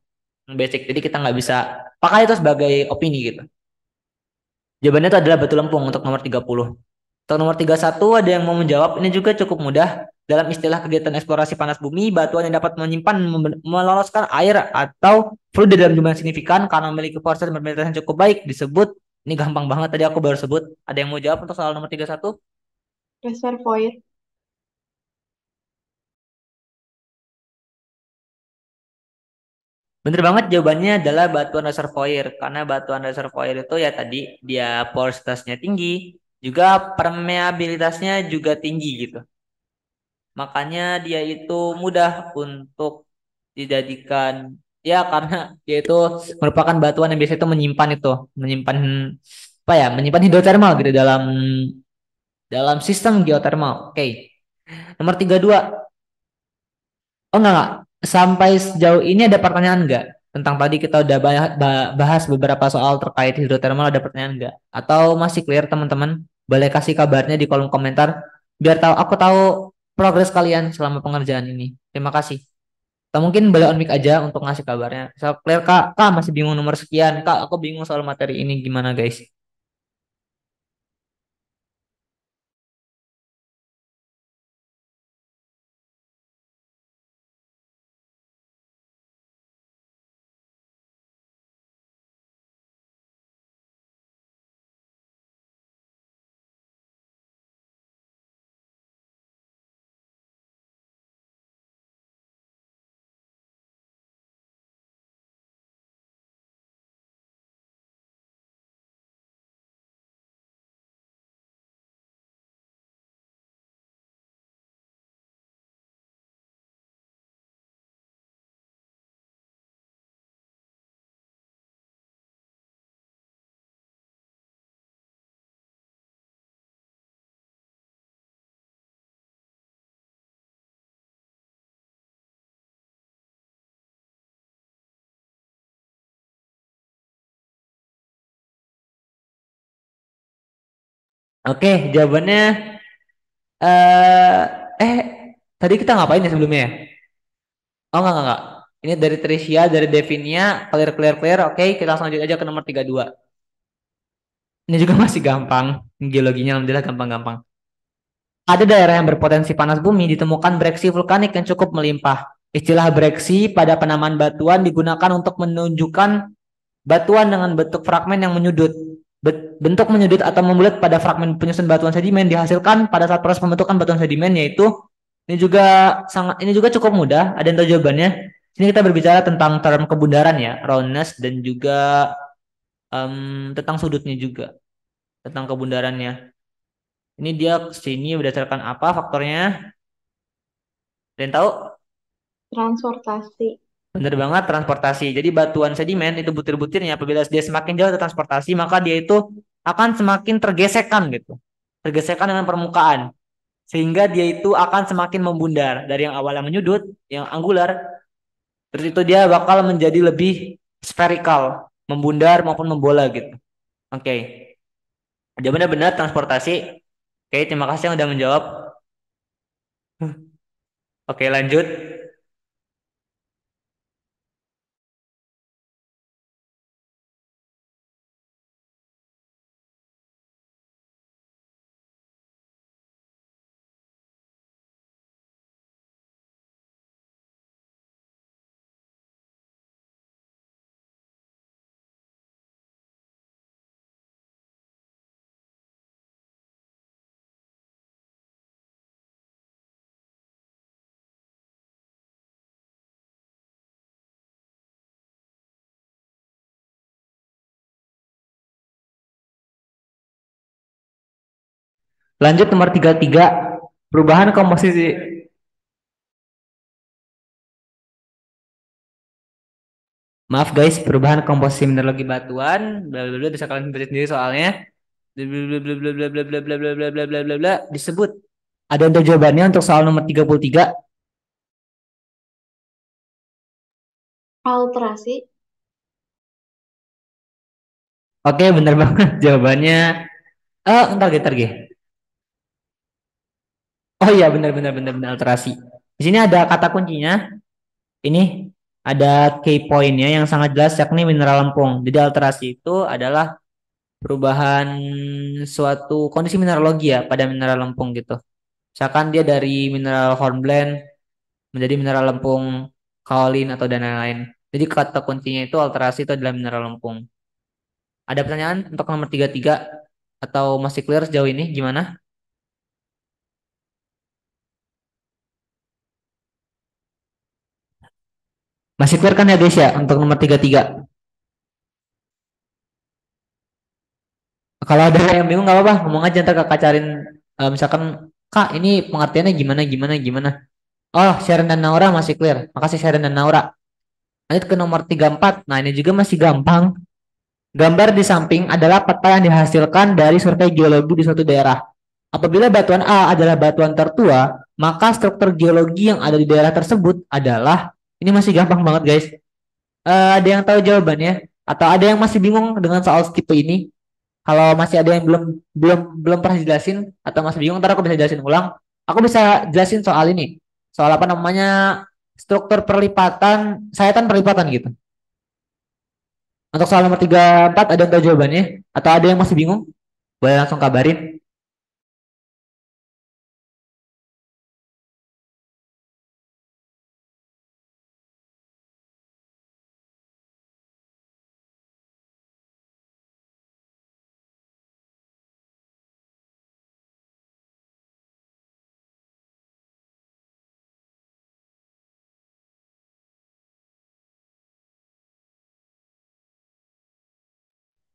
yang basic. Jadi kita nggak bisa pakai itu sebagai opini gitu. Jawabannya itu adalah batu lempung untuk nomor 30. Untuk nomor 31 ada yang mau menjawab, ini juga cukup mudah. Dalam istilah kegiatan eksplorasi panas bumi, batuan yang dapat menyimpan meloloskan air atau fluid dalam jumlah yang signifikan karena memiliki proses yang cukup baik disebut, ini gampang banget tadi aku baru sebut. Ada yang mau jawab untuk soal nomor 31? Reservoir. Bener banget, jawabannya adalah batuan reservoir. Karena batuan reservoir itu ya tadi dia porositasnya tinggi, juga permeabilitasnya juga tinggi gitu. Makanya dia itu mudah untuk dijadikan ya karena dia itu merupakan batuan yang biasa itu menyimpan apa ya, menyimpan hidrotermal gitu dalam dalam sistem geotermal. Oke. Nomor 32. Oh enggak. Sampai sejauh ini ada pertanyaan enggak? Tentang tadi kita udah bahas beberapa soal terkait hidrotermal, ada pertanyaan enggak? Atau masih clear teman-teman? Boleh kasih kabarnya di kolom komentar biar tahu aku tahu progres kalian selama pengerjaan ini. Terima kasih. Atau mungkin boleh on mic aja untuk ngasih kabarnya. Misal clear kak, kak masih bingung nomor sekian, kak aku bingung soal materi ini gimana guys? Oke, jawabannya eh tadi kita ngapain ya sebelumnya ya? Oh enggak. Ini dari Tricia, dari Devinia, clear clear clear. Oke, kita langsung lanjut aja ke nomor 32. Ini juga masih gampang. Geologinya alhamdulillah gampang-gampang. Ada daerah yang berpotensi panas bumi ditemukan breksi vulkanik yang cukup melimpah. Istilah breksi pada penamaan batuan digunakan untuk menunjukkan batuan dengan bentuk fragmen yang menyudut. Bentuk menyudut atau membulat pada fragmen penyusun batuan sedimen dihasilkan pada saat proses pembentukan batuan sedimen, yaitu ini juga cukup mudah. Ada yang tahu jawabannya? Sini kita berbicara tentang term kebundaran ya, roundness dan juga tentang sudutnya juga, tentang kebundarannya. Ini dia sini berdasarkan apa faktornya? Ada yang tahu? Transportasi. Bener banget, transportasi. Jadi batuan sedimen itu butir-butirnya apabila dia semakin jauh dari transportasi maka dia itu akan semakin tergesekkan gitu. Tergesekkan dengan permukaan. Sehingga dia itu akan semakin membundar dari yang awalnya menyudut, yang angular, terus itu dia bakal menjadi lebih spherical, membundar maupun membola gitu. Oke. Jawabannya benar transportasi. Oke, terima kasih yang udah menjawab. Oke, lanjut. Lanjut nomor 33, perubahan komposisi. Maaf guys, perubahan komposisi mineralogi batuan, bla bla bla, bisa kalian baca sendiri soalnya. Bla bla bla bla bla bla bla bla bla bla bla bla bla bla bla disebut. Ada untuk jawabannya untuk soal nomor 33. Alterasi. Oke, benar banget jawabannya. Entar gitu, Oh iya, benar benar benar benar alterasi. Di sini ada kata kuncinya. Ini ada key pointnya yang sangat jelas yakni mineral lempung. Jadi alterasi itu adalah perubahan suatu kondisi mineralogi ya pada mineral lempung gitu. Misalkan dia dari mineral hornblende menjadi mineral lempung kaolin atau dan lain-lain. Jadi kata kuncinya itu alterasi itu adalah mineral lempung. Ada pertanyaan untuk nomor 33 atau masih clear sejauh ini gimana? Masih clear kan ya guys ya untuk nomor 33? Kalau ada yang bingung nggak apa-apa, ngomong aja ntar kakak cariin misalkan kak ini pengertiannya gimana gimana gimana. Oh, Sharon dan Naura masih clear. Makasih Sharon dan Naura. Lanjut ke nomor 34. Nah, ini juga masih gampang. Gambar di samping adalah peta yang dihasilkan dari survei geologi di suatu daerah. Apabila batuan A adalah batuan tertua, maka struktur geologi yang ada di daerah tersebut adalah ini masih gampang banget guys. Ada yang tahu jawabannya? Atau ada yang masih bingung dengan soal tipe ini? Kalau masih ada yang belum belum belum pernah jelasin atau masih bingung, ntar aku bisa jelasin ulang. Aku bisa jelasin soal ini. Soal apa namanya? Struktur perlipatan, sayatan perlipatan gitu. Untuk soal nomor 34 ada yang tahu jawabannya? Atau ada yang masih bingung? Boleh langsung kabarin.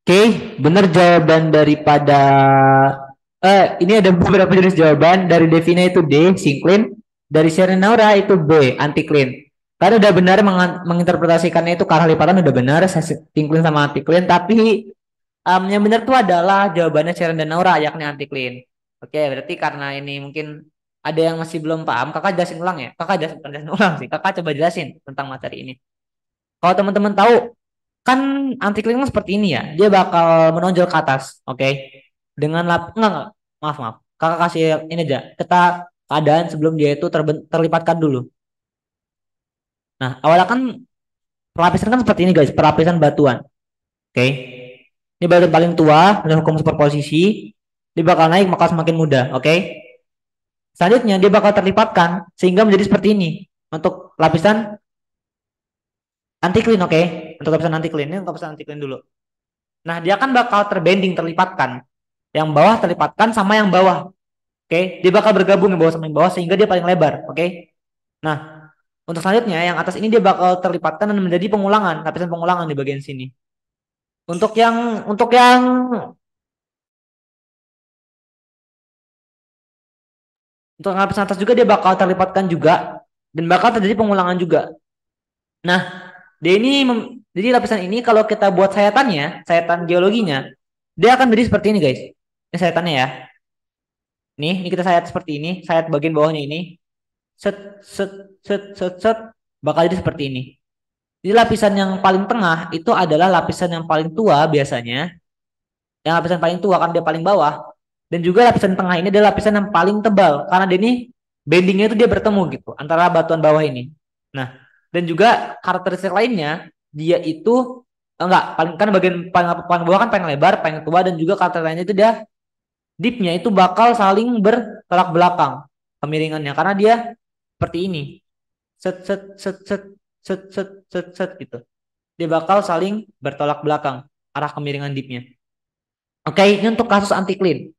Oke, benar jawaban daripada ini ada beberapa jenis jawaban. Dari Devina itu D, sinclair. Dari Naura itu B, anticline. Karena udah benar menginterpretasikannya itu ke arah lipatan udah benar, sinclair sama anticline. Tapi yang benar tuh adalah jawabannya Sharon dan Naura yakni anticline. Oke, berarti karena ini mungkin ada yang masih belum paham, kakak jelasin ulang ya. Kakak jelasin ulang sih. Kakak coba jelasin tentang materi ini. Kalau teman-teman tahu kan anti-clicking seperti ini ya, dia bakal menonjol ke atas, oke? Dengan enggak, maaf maaf, kakak kasih ini aja, kita keadaan sebelum dia itu terlipatkan dulu. Nah, awalnya kan pelapisan kan seperti ini guys, pelapisan batuan, oke? Ini batuan paling tua dengan hukum superposisi, dia bakal naik maka semakin mudah, oke? Selanjutnya dia bakal terlipatkan sehingga menjadi seperti ini untuk lapisan anti-clean, oke? Untuk lapisan anti-clean, ini untuk lapisan anti-clean dulu. Nah, dia kan bakal terbending, terlipatkan. Yang bawah terlipatkan sama yang bawah. Oke, dia bakal bergabung yang bawah sama yang bawah sehingga dia paling lebar. Oke. Nah, untuk selanjutnya yang atas ini dia bakal terlipatkan dan menjadi pengulangan, lapisan pengulangan di bagian sini. Untuk yang lapisan atas juga dia bakal terlipatkan juga dan bakal terjadi pengulangan juga. Nah, dia ini jadi lapisan ini kalau kita buat sayatannya, sayatan geologinya, dia akan jadi seperti ini, guys. Ini sayatannya ya. Ini kita sayat seperti ini, sayat bagian bawahnya ini. Set set set set set bakal jadi seperti ini. Jadi lapisan yang paling tengah itu adalah lapisan yang paling tua biasanya. Yang lapisan paling tua kan dia paling bawah. Dan juga lapisan tengah ini adalah lapisan yang paling tebal karena dia ini bendingnya itu dia bertemu gitu antara batuan bawah ini. Nah, dan juga karakteristik lainnya dia itu enggak paling kan bagian paling bawah kan paling lebar, paling tua dan juga karakteristik lainnya itu dia dipnya itu bakal saling bertolak belakang kemiringannya karena dia seperti ini. Set set set set set set set set gitu. Dia bakal saling bertolak belakang arah kemiringan dipnya. Oke, ini untuk kasus anti clean.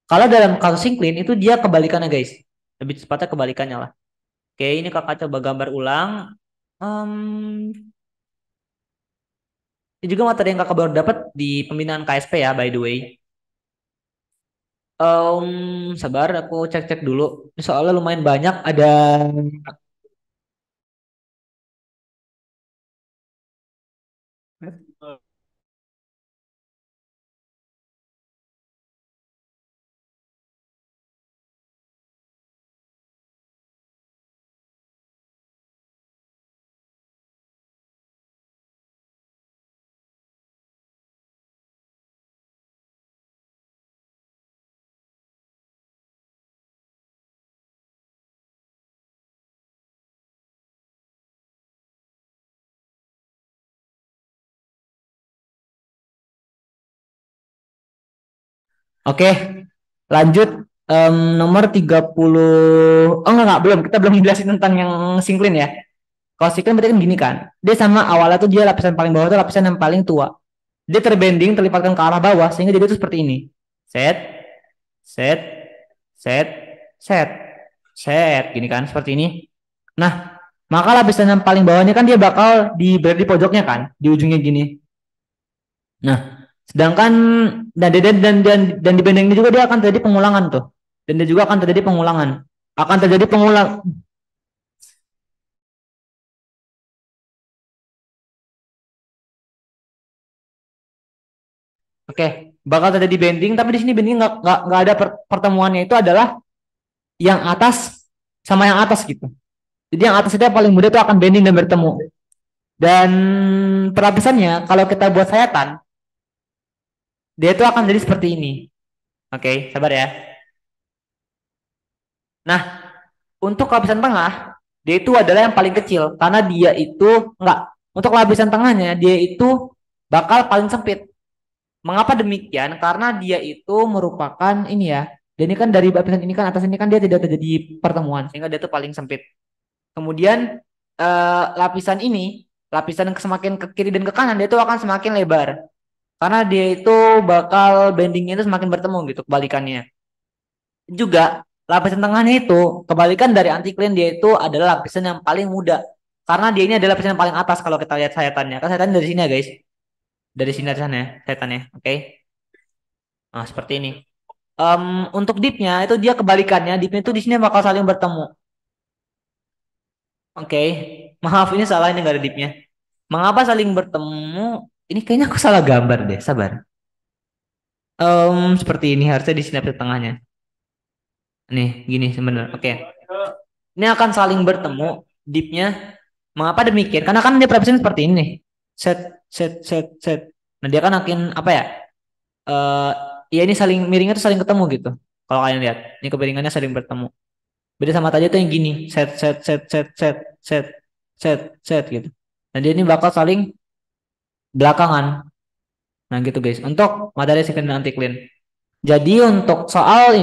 Kalau dalam kasus syncline itu dia kebalikannya guys. Lebih cepatnya kebalikannya lah. Oke, ini kakak coba gambar ulang. Ini juga materi yang kakak baru dapat di pembinaan KSP ya, by the way. Sabar, aku cek-cek dulu. Ini soalnya lumayan banyak. Ada. Oke, lanjut. Nomor 30. Oh enggak, belum. Kita belum jelasin tentang yang sinkline ya. Kalau sinkline berarti kan gini kan. Dia sama awalnya tuh dia lapisan paling bawah tuh lapisan yang paling tua. Dia terbending, terlipatkan ke arah bawah sehingga jadi itu seperti ini. Set, set, set, set, set, gini kan, seperti ini. Nah, maka lapisan yang paling bawahnya kan dia bakal berada di pojoknya kan, di ujungnya gini. Nah, sedangkan dan di bendeng ini juga dia akan terjadi pengulangan tuh. Dan dia juga akan terjadi pengulangan. Akan terjadi pengulang. Oke, bakal terjadi bending, tapi di sini bending nggak ada pertemuannya itu adalah yang atas sama yang atas gitu. Jadi yang atas itu yang paling mudah itu akan bending dan bertemu. Dan pelapisannya kalau kita buat sayatan, dia itu akan jadi seperti ini. Oke, sabar ya. Nah, untuk lapisan tengah, dia itu adalah yang paling kecil karena dia itu enggak. Untuk lapisan tengahnya dia itu bakal paling sempit. Mengapa demikian? Karena dia itu merupakan ini ya. Dan ini kan dari lapisan ini kan atas ini kan dia tidak terjadi pertemuan sehingga dia itu paling sempit. Kemudian lapisan ini, lapisan yang semakin ke kiri dan ke kanan dia itu akan semakin lebar. Karena dia itu bakal bendingnya itu semakin bertemu gitu kebalikannya. Juga lapisan tengahnya itu kebalikan dari antikline dia itu adalah lapisan yang paling muda. Karena dia ini adalah lapisan yang paling atas kalau kita lihat sayatannya. Kan sayatan dari sini ya guys. Dari sini dari sana ya sayatannya. Oke. Nah seperti ini. Untuk deepnya itu dia kebalikannya. Deepnya itu di sini bakal saling bertemu. Oke. Maaf ini salah ini nggak ada deepnya. Mengapa saling bertemu? Ini kayaknya aku salah gambar deh. Sabar. Seperti ini harusnya di sini lapisan tengahnya. Nih, gini sebenarnya. Oke. Ini akan saling bertemu deepnya. Mengapa demikian? Karena kan dia perapisan seperti ini nih. Set, set, set, set. Nah, dia kan akan apa ya? Eh, ya ini saling miringnya tuh saling ketemu gitu. Kalau kalian lihat, ini kepiringannya saling bertemu. Beda sama tadi tuh yang gini, set, set, set, set, set, set, set, set gitu. Nah, dia ini bakal saling belakangan. Nah, gitu guys. Untuk materi second anti-clean. Jadi untuk soal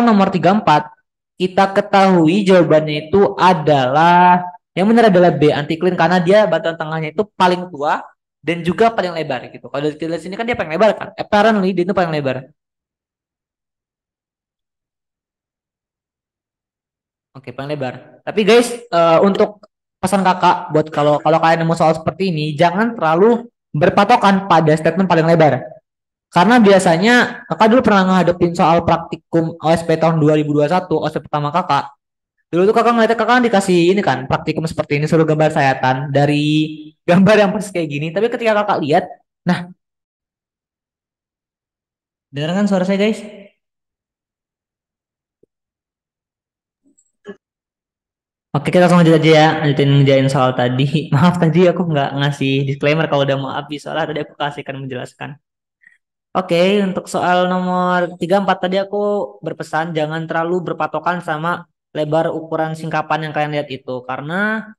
nomor 34, kita ketahui jawabannya itu adalah, yang benar adalah B, anti-clean, karena dia batuan tengahnya itu paling tua dan juga paling lebar gitu. Kalau kita lihat sini kan dia paling lebar kan. Apparently dia itu paling lebar. Oke, paling lebar. Tapi guys, untuk pesan kakak buat kalau kalau kalian mau soal seperti ini, jangan terlalu berpatokan pada statement paling lebar. Karena biasanya kakak dulu pernah ngadepin soal praktikum OSP tahun 2021, OSP pertama kakak. Dulu tuh kakak ngeliatnya kakak kan dikasih ini kan, praktikum seperti ini, suruh gambar sayatan dari gambar yang persis kayak gini. Tapi ketika kakak lihat, nah, dengar kan suara saya guys? Oke, kita langsung lanjut aja ya, lanjutin ngerjain soal tadi. Maaf tadi aku nggak ngasih disclaimer kalau udah mau habis, soalnya tadi aku kasih kan menjelaskan. Oke, untuk soal nomor 34 tadi aku berpesan jangan terlalu berpatokan sama lebar ukuran singkapan yang kalian lihat itu. Karena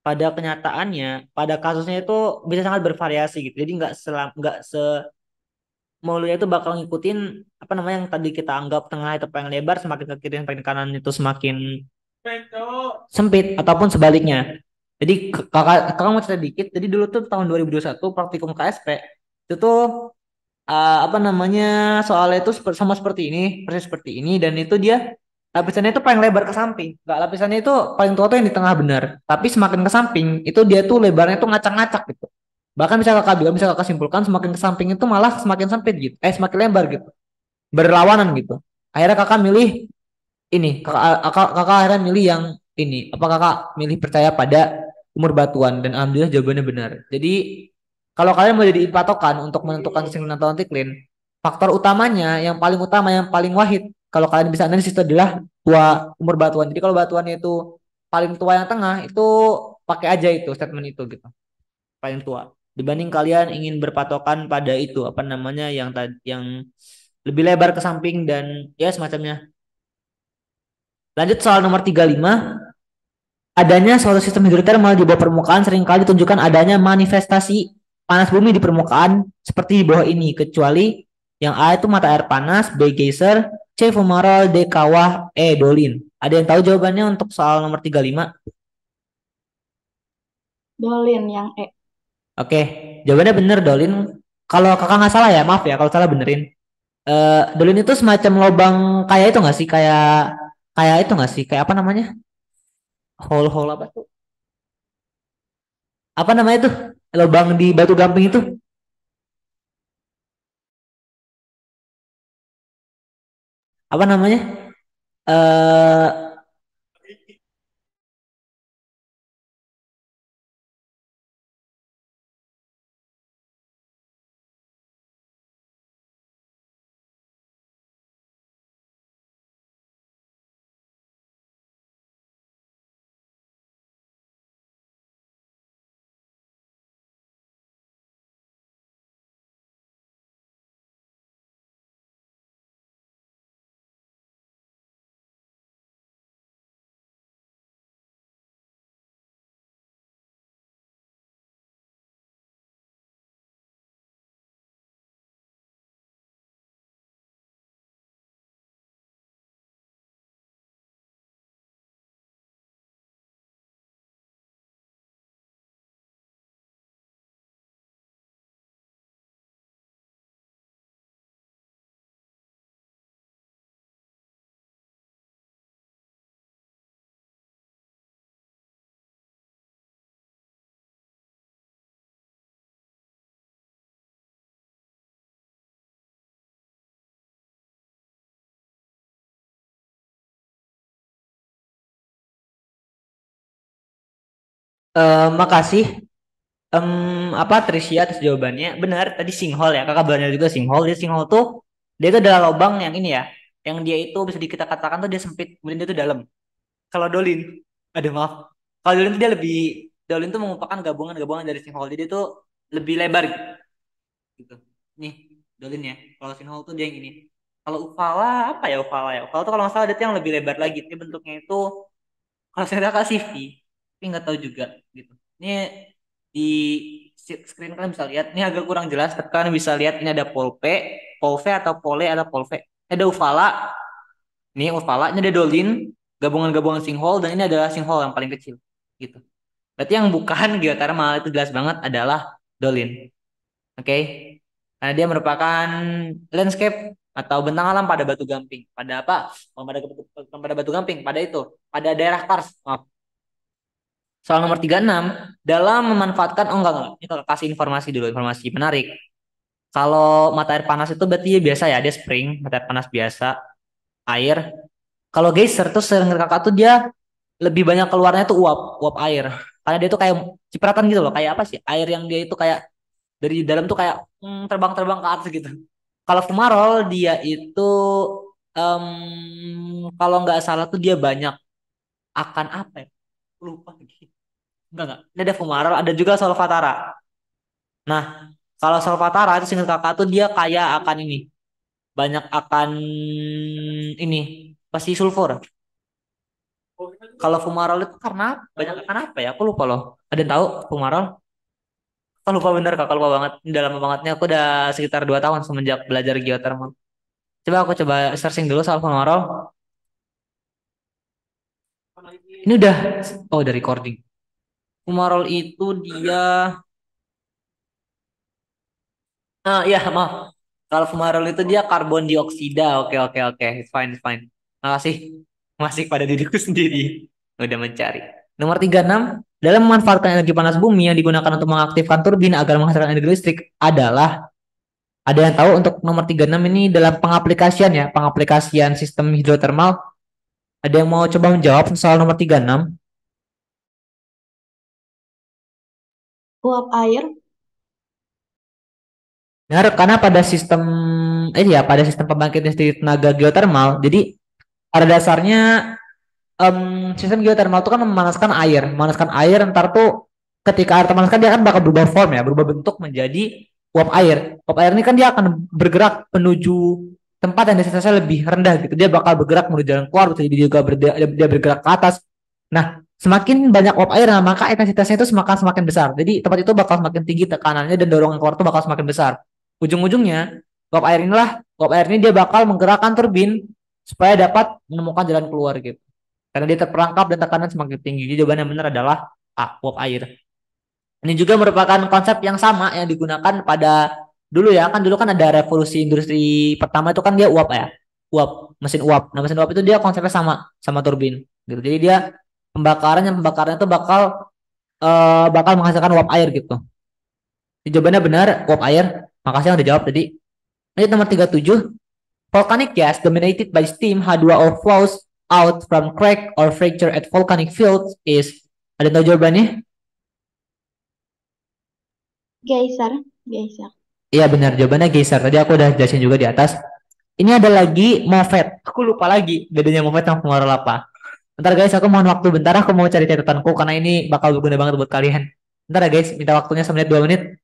pada kenyataannya, pada kasusnya itu bisa sangat bervariasi gitu. Jadi nggak semulanya itu bakal ngikutin apa namanya yang tadi kita anggap tengah itu paling lebar, semakin ke kiri dan kanan itu semakin sempit ataupun sebaliknya. Jadi kakak mau cerita dikit. Jadi dulu tuh tahun 2021 praktikum KSP itu tuh apa namanya soalnya itu sama seperti ini, persis seperti ini, dan itu dia lapisannya itu paling lebar ke samping. Nggak, lapisannya itu paling tua tuh yang di tengah benar. Tapi semakin ke samping itu dia tuh lebarnya tuh ngacak-ngacak gitu. Bahkan bisa kakak bilang, bisa kakak simpulkan semakin ke samping itu malah semakin sempit gitu. Semakin lebar gitu. berlawanan gitu. Akhirnya kakak milih ini, kakak akhirnya milih yang ini. Apa kakak milih percaya pada umur batuan? Dan alhamdulillah jawabannya benar. Jadi kalau kalian mau jadi patokan untuk menentukan sinkron atau antiklin, faktor utamanya, yang paling utama, yang paling wahid, kalau kalian bisa analisis itu adalah tua umur batuan. Jadi kalau batuannya itu paling tua yang tengah, itu pakai aja itu statement itu gitu, paling tua. Dibanding kalian ingin berpatokan pada itu, apa namanya, yang tadi, yang lebih lebar ke samping dan ya semacamnya. Lanjut soal nomor 35. Adanya suatu sistem hidrotermal di bawah permukaan seringkali ditunjukkan adanya manifestasi panas bumi di permukaan seperti di bawah ini, kecuali yang A itu mata air panas, B geyser, C fumarole, D kawah, E dolin. Ada yang tahu jawabannya untuk soal nomor 35? Dolin yang E. Oke, jawabannya bener dolin. Kalau kakak nggak salah ya, maaf ya kalau salah benerin. Dolin itu semacam lubang kayak itu nggak sih? Kayak kayak itu nggak sih? Kayak apa namanya? Hole-hole apa tuh? Apa namanya tuh? Lubang di batu gamping itu? Apa namanya? Eh Makasih. Apa Tricia atas jawabannya. Benar, tadi sinkhole ya. Kakak benar juga sinkhole. Dia sinkhole tuh dia itu adalah lubang yang ini ya. Yang dia itu bisa kita katakan tuh dia sempit, kemudian dia tuh dalam. Kalau dolin, ada maaf. Kalau dolin tuh dia lebih dolin tuh merupakan gabungan-gabungan dari sinkhole. Jadi itu lebih lebar gitu. Nih, dolin ya. Kalau sinkhole tuh dia yang ini. Kalau Uvala apa ya Uvala ya? Uvala tuh kalau nggak salah dia tuh yang lebih lebar lagi. Dia bentuknya itu kalau saya kasih V, tapi nggak tahu juga gitu. Ini di screen kalian bisa lihat. Ini agak kurang jelas, tapi kalian bisa lihat ini ada polpe, polve atau pole atau polve. Ini ada uvala, ini uvala, ini ada dolin, gabungan-gabungan sinkhole dan ini adalah sinkhole yang paling kecil, gitu. Berarti yang bukan geothermal itu jelas banget adalah dolin. Oke, karena dia merupakan landscape atau bentang alam pada batu gamping. Pada apa? Pada batu gamping, pada itu, pada daerah Kars. Maaf. Soal nomor 36, dalam memanfaatkan, oh enggak, ini kalau kasih informasi dulu, informasi menarik. Kalau mata air panas itu berarti ya biasa ya, dia spring, mata air panas biasa, air. Kalau geyser tuh sering kakak tuh dia lebih banyak keluarnya tuh uap, uap air. Karena dia tuh kayak cipratan gitu loh, kayak apa sih? Air yang dia itu kayak dari dalam tuh kayak terbang-terbang ke atas gitu. Kalau fumarol dia itu kalau nggak salah tuh dia banyak akan apa ya? Lupa lagi. Enggak. Ini ada fumarol, ada juga solvatara. Nah, kalau solvatara itu singkat kakak tuh dia kaya akan ini. Banyak akan ini. Pasti sulfur. Kalau fumarol itu karena banyak akan apa ya? Aku lupa loh. Ada yang tahu fumarol? Aku lupa bener kak, aku lupa banget. Ini udah lama bangetnya. Aku udah sekitar 2 tahun semenjak belajar geothermal. Coba aku coba searching dulu soal fumarol. Ini udah, oh udah recording. Fumarol itu dia, ya maaf. Kalau fumarol itu dia karbon dioksida. Oke, oke, oke. It's fine, it's fine. Makasih. Masih pada diriku sendiri. Udah mencari. Nomor 36. Dalam memanfaatkan energi panas bumi yang digunakan untuk mengaktifkan turbin agar menghasilkan energi listrik adalah Ada yang tahu untuk nomor 36 ini dalam pengaplikasian ya, pengaplikasian sistem hidrotermal. Ada yang mau coba menjawab soal nomor 36? Uap air. Benar, karena pada sistem pada sistem pembangkit listrik tenaga geotermal, jadi pada dasarnya sistem geotermal itu kan memanaskan air ntar tuh ketika air terpanaskan dia kan bakal berubah form ya, berubah bentuk menjadi uap air. Uap air ini kan dia akan bergerak menuju tempat yang intensitasnya lebih rendah gitu. Dia bakal bergerak menuju jalan keluar, bisa jadi juga dia bergerak ke atas. Nah, semakin banyak uap air, nah, maka intensitasnya itu semakin besar. Jadi tempat itu bakal semakin tinggi tekanannya dan dorongan keluar itu bakal semakin besar. Ujung-ujungnya uap air ini dia bakal menggerakkan turbin supaya dapat menemukan jalan keluar gitu. Karena dia terperangkap dan tekanan semakin tinggi. Jadi jawaban yang benar adalah A, uap air. Ini juga merupakan konsep yang sama yang digunakan pada dulu ya. Kan dulu kan ada revolusi industri pertama itu kan dia uap ya. Mesin uap. Nah, mesin uap itu dia konsepnya sama turbin gitu. Jadi dia pembakaran itu bakal menghasilkan uap air gitu. Jadi jawabannya benar, uap air. Makasih yang udah jawab tadi. Lanjut nomor 37. Volcanic gas dominated by steam H2O flows out from crack or fracture at volcanic fields is, ada yang tahu jawabannya? Geyser. Geyser. Iya benar, jawabannya geyser. Tadi aku udah jelasin juga di atas. Ini ada lagi MOVET. Aku lupa lagi bedanya MOVET sama pengeluaran lava. Bentar guys, aku mohon waktu bentar. Aku mau cari catatanku karena ini bakal berguna banget buat kalian. Bentar ya guys, minta waktunya 1 menit 2 menit.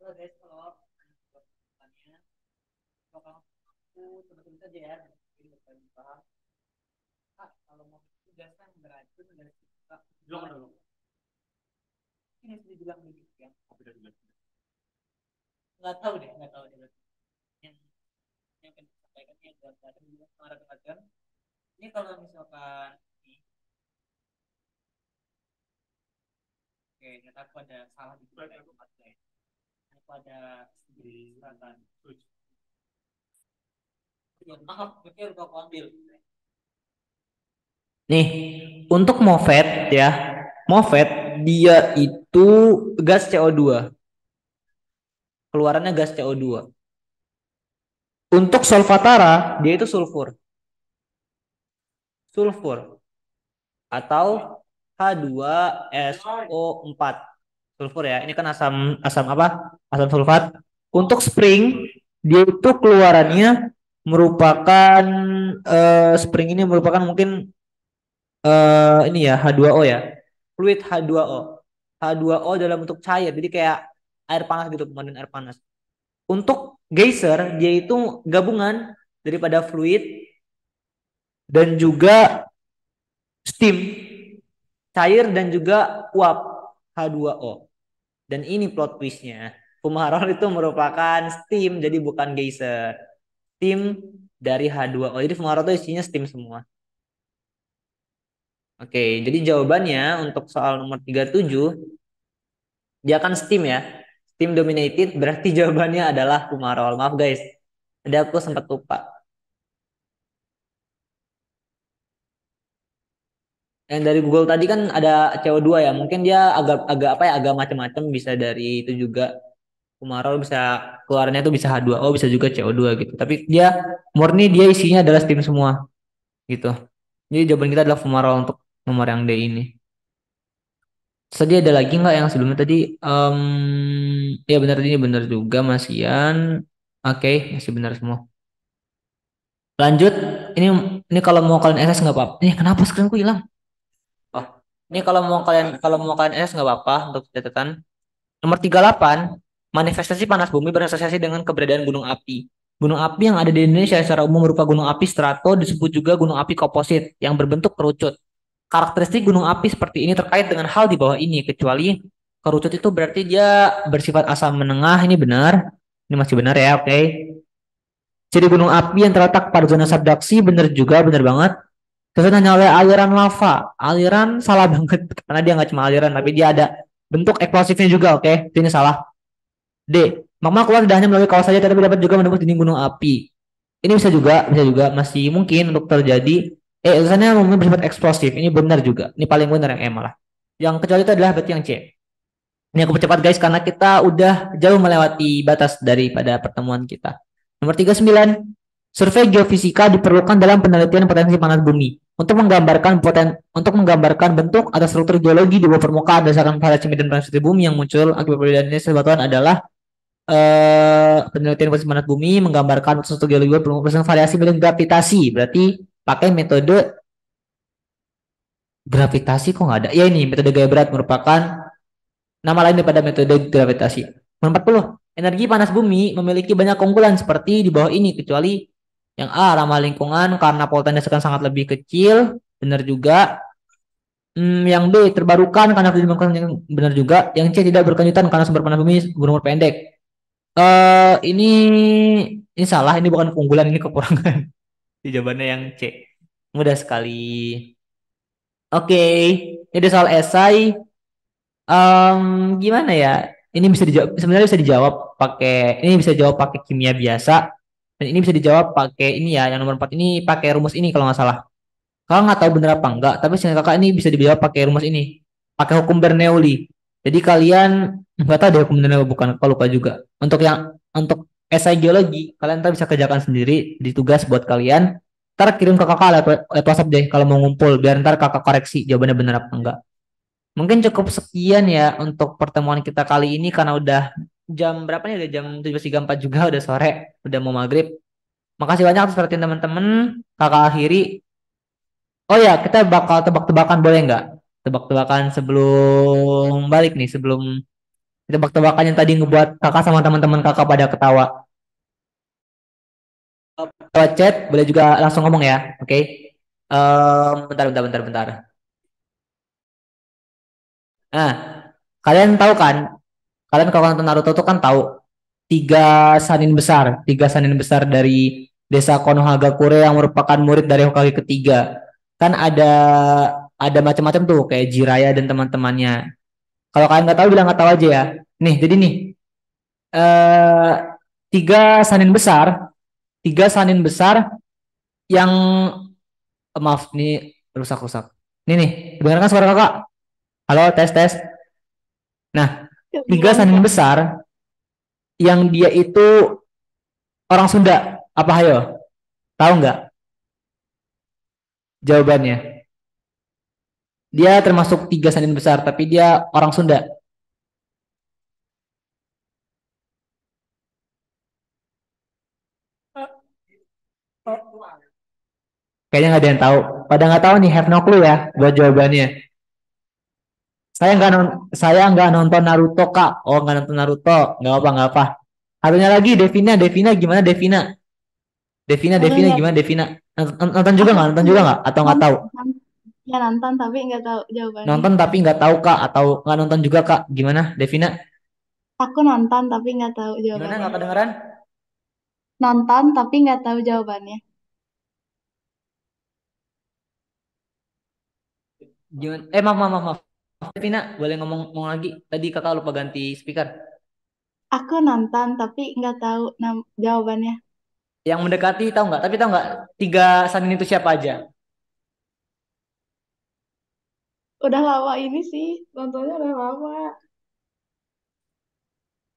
Halo guys, kalau pertanyaannya, kalau aku teman-teman saja ya, ini paham. Kalau mau tugas kan beracun dari kita. Belum dulu. Ini sudah dibilang begitu ya. Nggak tahu deh. Yang yang akan disampaikan yang dalam juga mengarahkan. Ini kalau misalkan ini, oke, ternyata aku ada salah di sini. Aku ada di selatan. Ya, maaf, mikir aku ambil. Nih, untuk MOVET ya, MOVET dia itu gas CO2. Keluarannya gas CO2. Untuk Solvatara, dia itu sulfur. Sulfur atau H2SO4. Sulfur ya. Ini kan asam asam apa? Asam sulfat. Untuk spring, dia itu keluarannya merupakan spring ini merupakan mungkin ini ya H2O ya. Fluid H2O. H2O dalam bentuk cair. Jadi kayak air panas gitu, pemandian air panas. Untuk geyser, dia itu gabungan daripada fluid dan juga steam, cair dan juga uap H2O. Dan ini plot twistnya. Fumarole itu merupakan steam, jadi bukan geyser. Steam dari H2O. Jadi fumarole itu isinya steam semua. Oke, jadi jawabannya untuk soal nomor 37, dia kan steam ya. Steam dominated, berarti jawabannya adalah fumarole. Maaf guys, tadi aku sempat lupa. Yang dari Google tadi kan ada CO2 ya. Mungkin dia agak apa ya, agak macam-macam, bisa dari itu juga. Fumarole bisa keluarnya tuh bisa H2O, bisa juga CO2 gitu. Tapi dia murni, dia isinya adalah steam semua gitu. Jadi jawaban kita adalah fumarole untuk nomor yang D ini. Tadi ada lagi nggak yang sebelumnya tadi? Ya benar, ini benar juga Mas Ian. Oke, masih benar semua. Lanjut, ini ini kalau mau kalian SS nggak apa-apa. Ini kenapa screenku hilang? Oh, ini kalau mau kalian SS nggak apa-apa untuk catatan. Nomor 38, manifestasi panas bumi berasosiasi dengan keberadaan gunung api. Gunung api yang ada di Indonesia secara umum berupa gunung api strato, disebut juga gunung api komposit yang berbentuk kerucut. Karakteristik gunung api seperti ini terkait dengan hal di bawah ini, kecuali kerucut itu berarti dia bersifat asam menengah, ini benar. Ini masih benar ya, oke. Jadi gunung api yang terletak pada zona subduksi, benar juga, benar banget. Terus hanya oleh aliran lava. Aliran salah banget, karena dia nggak cuma aliran, tapi dia ada bentuk eksplosifnya juga, oke. Ini salah. D. Magma keluar tidak hanya melalui kawah saja, tetapi dapat juga menembus dinding gunung api. Ini bisa juga, masih mungkin untuk terjadi. Alasannya mungkin bersifat eksplosif. Ini benar juga. Ini paling benar yang E malah. Yang kecuali itu adalah berarti yang C. Ini aku percepat guys, karena kita udah jauh melewati batas daripada pertemuan kita. Nomor 39. Survei geofisika diperlukan dalam penelitian potensi panas bumi untuk menggambarkan bentuk atau struktur geologi di bawah permukaan berdasarkan variasi medan panas bumi yang muncul akibat perbedaan jenis batuan adalah penelitian potensi panas bumi menggambarkan struktur geologi berdasarkan variasi medan gravitasi. Berarti pakai metode gravitasi kok nggak ada? Ya ini metode gaya berat merupakan nama lain daripada metode gravitasi. Nomor 40. Energi panas bumi memiliki banyak keunggulan seperti di bawah ini, kecuali yang A, ramah lingkungan karena polutan dasar sangat lebih kecil, benar juga. Yang B, terbarukan karena yang benar juga. Yang C, tidak berkelanjutan karena sumber panas bumi berumur pendek. Ini salah, ini bukan keunggulan, ini kekurangan. Jawabannya yang C. Mudah sekali. Oke, ini soal esai. Gimana ya? Ini bisa dijawab, sebenarnya bisa dijawab pakai, ini bisa jawab pakai kimia biasa. Dan ini bisa dijawab pakai ini ya, yang nomor 4 ini pakai rumus ini kalau nggak salah. Kakak nggak tahu bener apa enggak, tapi seingat kakak ini bisa dijawab pakai rumus ini. Pakai hukum Bernoulli. Jadi kalian nggak tahu deh hukum Bernoulli, bukan, kalau lupa juga. Untuk esai geologi, kalian ntar bisa kerjakan sendiri di tugas buat kalian. Ntar kirim ke kakak lewat WhatsApp deh kalau mau ngumpul, biar ntar kakak koreksi jawabannya bener apa enggak. Mungkin cukup sekian ya untuk pertemuan kita kali ini, karena udah jam berapa nih? Udah jam 17.34 juga, udah sore, udah mau maghrib. Makasih banyak atas perhatian teman-teman. Kakak akhiri. Oh ya, kita bakal tebak-tebakan, boleh nggak? Tebak-tebakan sebelum balik nih, sebelum tebak-tebakan yang tadi ngebuat kakak sama teman-teman kakak pada ketawa. Lewat chat, boleh juga langsung ngomong ya, oke? Bentar. Nah, kalian tahu kan? Kalian kalau nonton Naruto tuh kan tahu tiga sanin besar dari desa Konohagakure yang merupakan murid dari Hokage ketiga. Kan ada macam-macam tuh kayak Jiraiya dan teman-temannya. Kalau kalian nggak tahu, bilang nggak tahu aja ya. Nih, jadi nih eh tiga sanin besar, tiga sanin besar yang maaf nih, rusak-rusak. Nih, dengarkan suara kakak. Halo, tes tes. Nah, tiga Kebilang, sanin Kak. besar yang dia itu orang Sunda. Apa hayo? Tahu nggak jawabannya? Dia termasuk tiga sanin besar, tapi dia orang Sunda. Kayaknya nggak ada yang tahu. Pada nggak tahu nih, have no clue ya buat jawabannya. Saya nggak nonton Naruto kak. Oh nggak nonton Naruto, nggak apa. Satunya lagi Devina, Devina gimana Devina? Devina, Aku Devina nggak, gimana Devina? Nonton juga aku nggak? Nonton juga nggak? Atau nggak tahu? nonton, ya nonton tapi nggak tahu jawabannya. Nonton tapi nggak tahu kak? Atau nggak nonton juga kak? Gimana Devina? Aku nonton tapi nggak tahu Gimana jawabannya. nggak kedengeran? Nonton tapi nggak tahu jawabannya. Gimana? Maaf, maaf, maaf, maaf. Devina, boleh ngomong lagi? Tadi kakak lupa ganti speaker. Aku nonton tapi nggak tahu jawabannya. Yang mendekati tahu nggak? Tapi tahu nggak? Tiga Sanin itu siapa aja? Udah lama ini sih, nontonnya udah lama.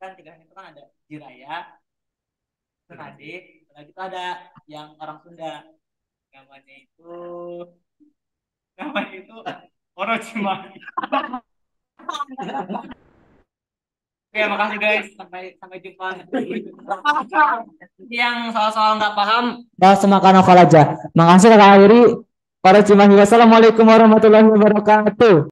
Kan tiga Sanin itu kan ada Jiraya, Adik, lagi itu ada yang orang Sunda. Namanya itu, namanya itu Orochimaru. Oke, makasih guys. Sampai sampai jumpa. Yang soal-soal nggak paham, bahas sama Kak Novel aja. Makasih Kak Airi. Orochimaru. Wassalamualaikum warahmatullahi wabarakatuh.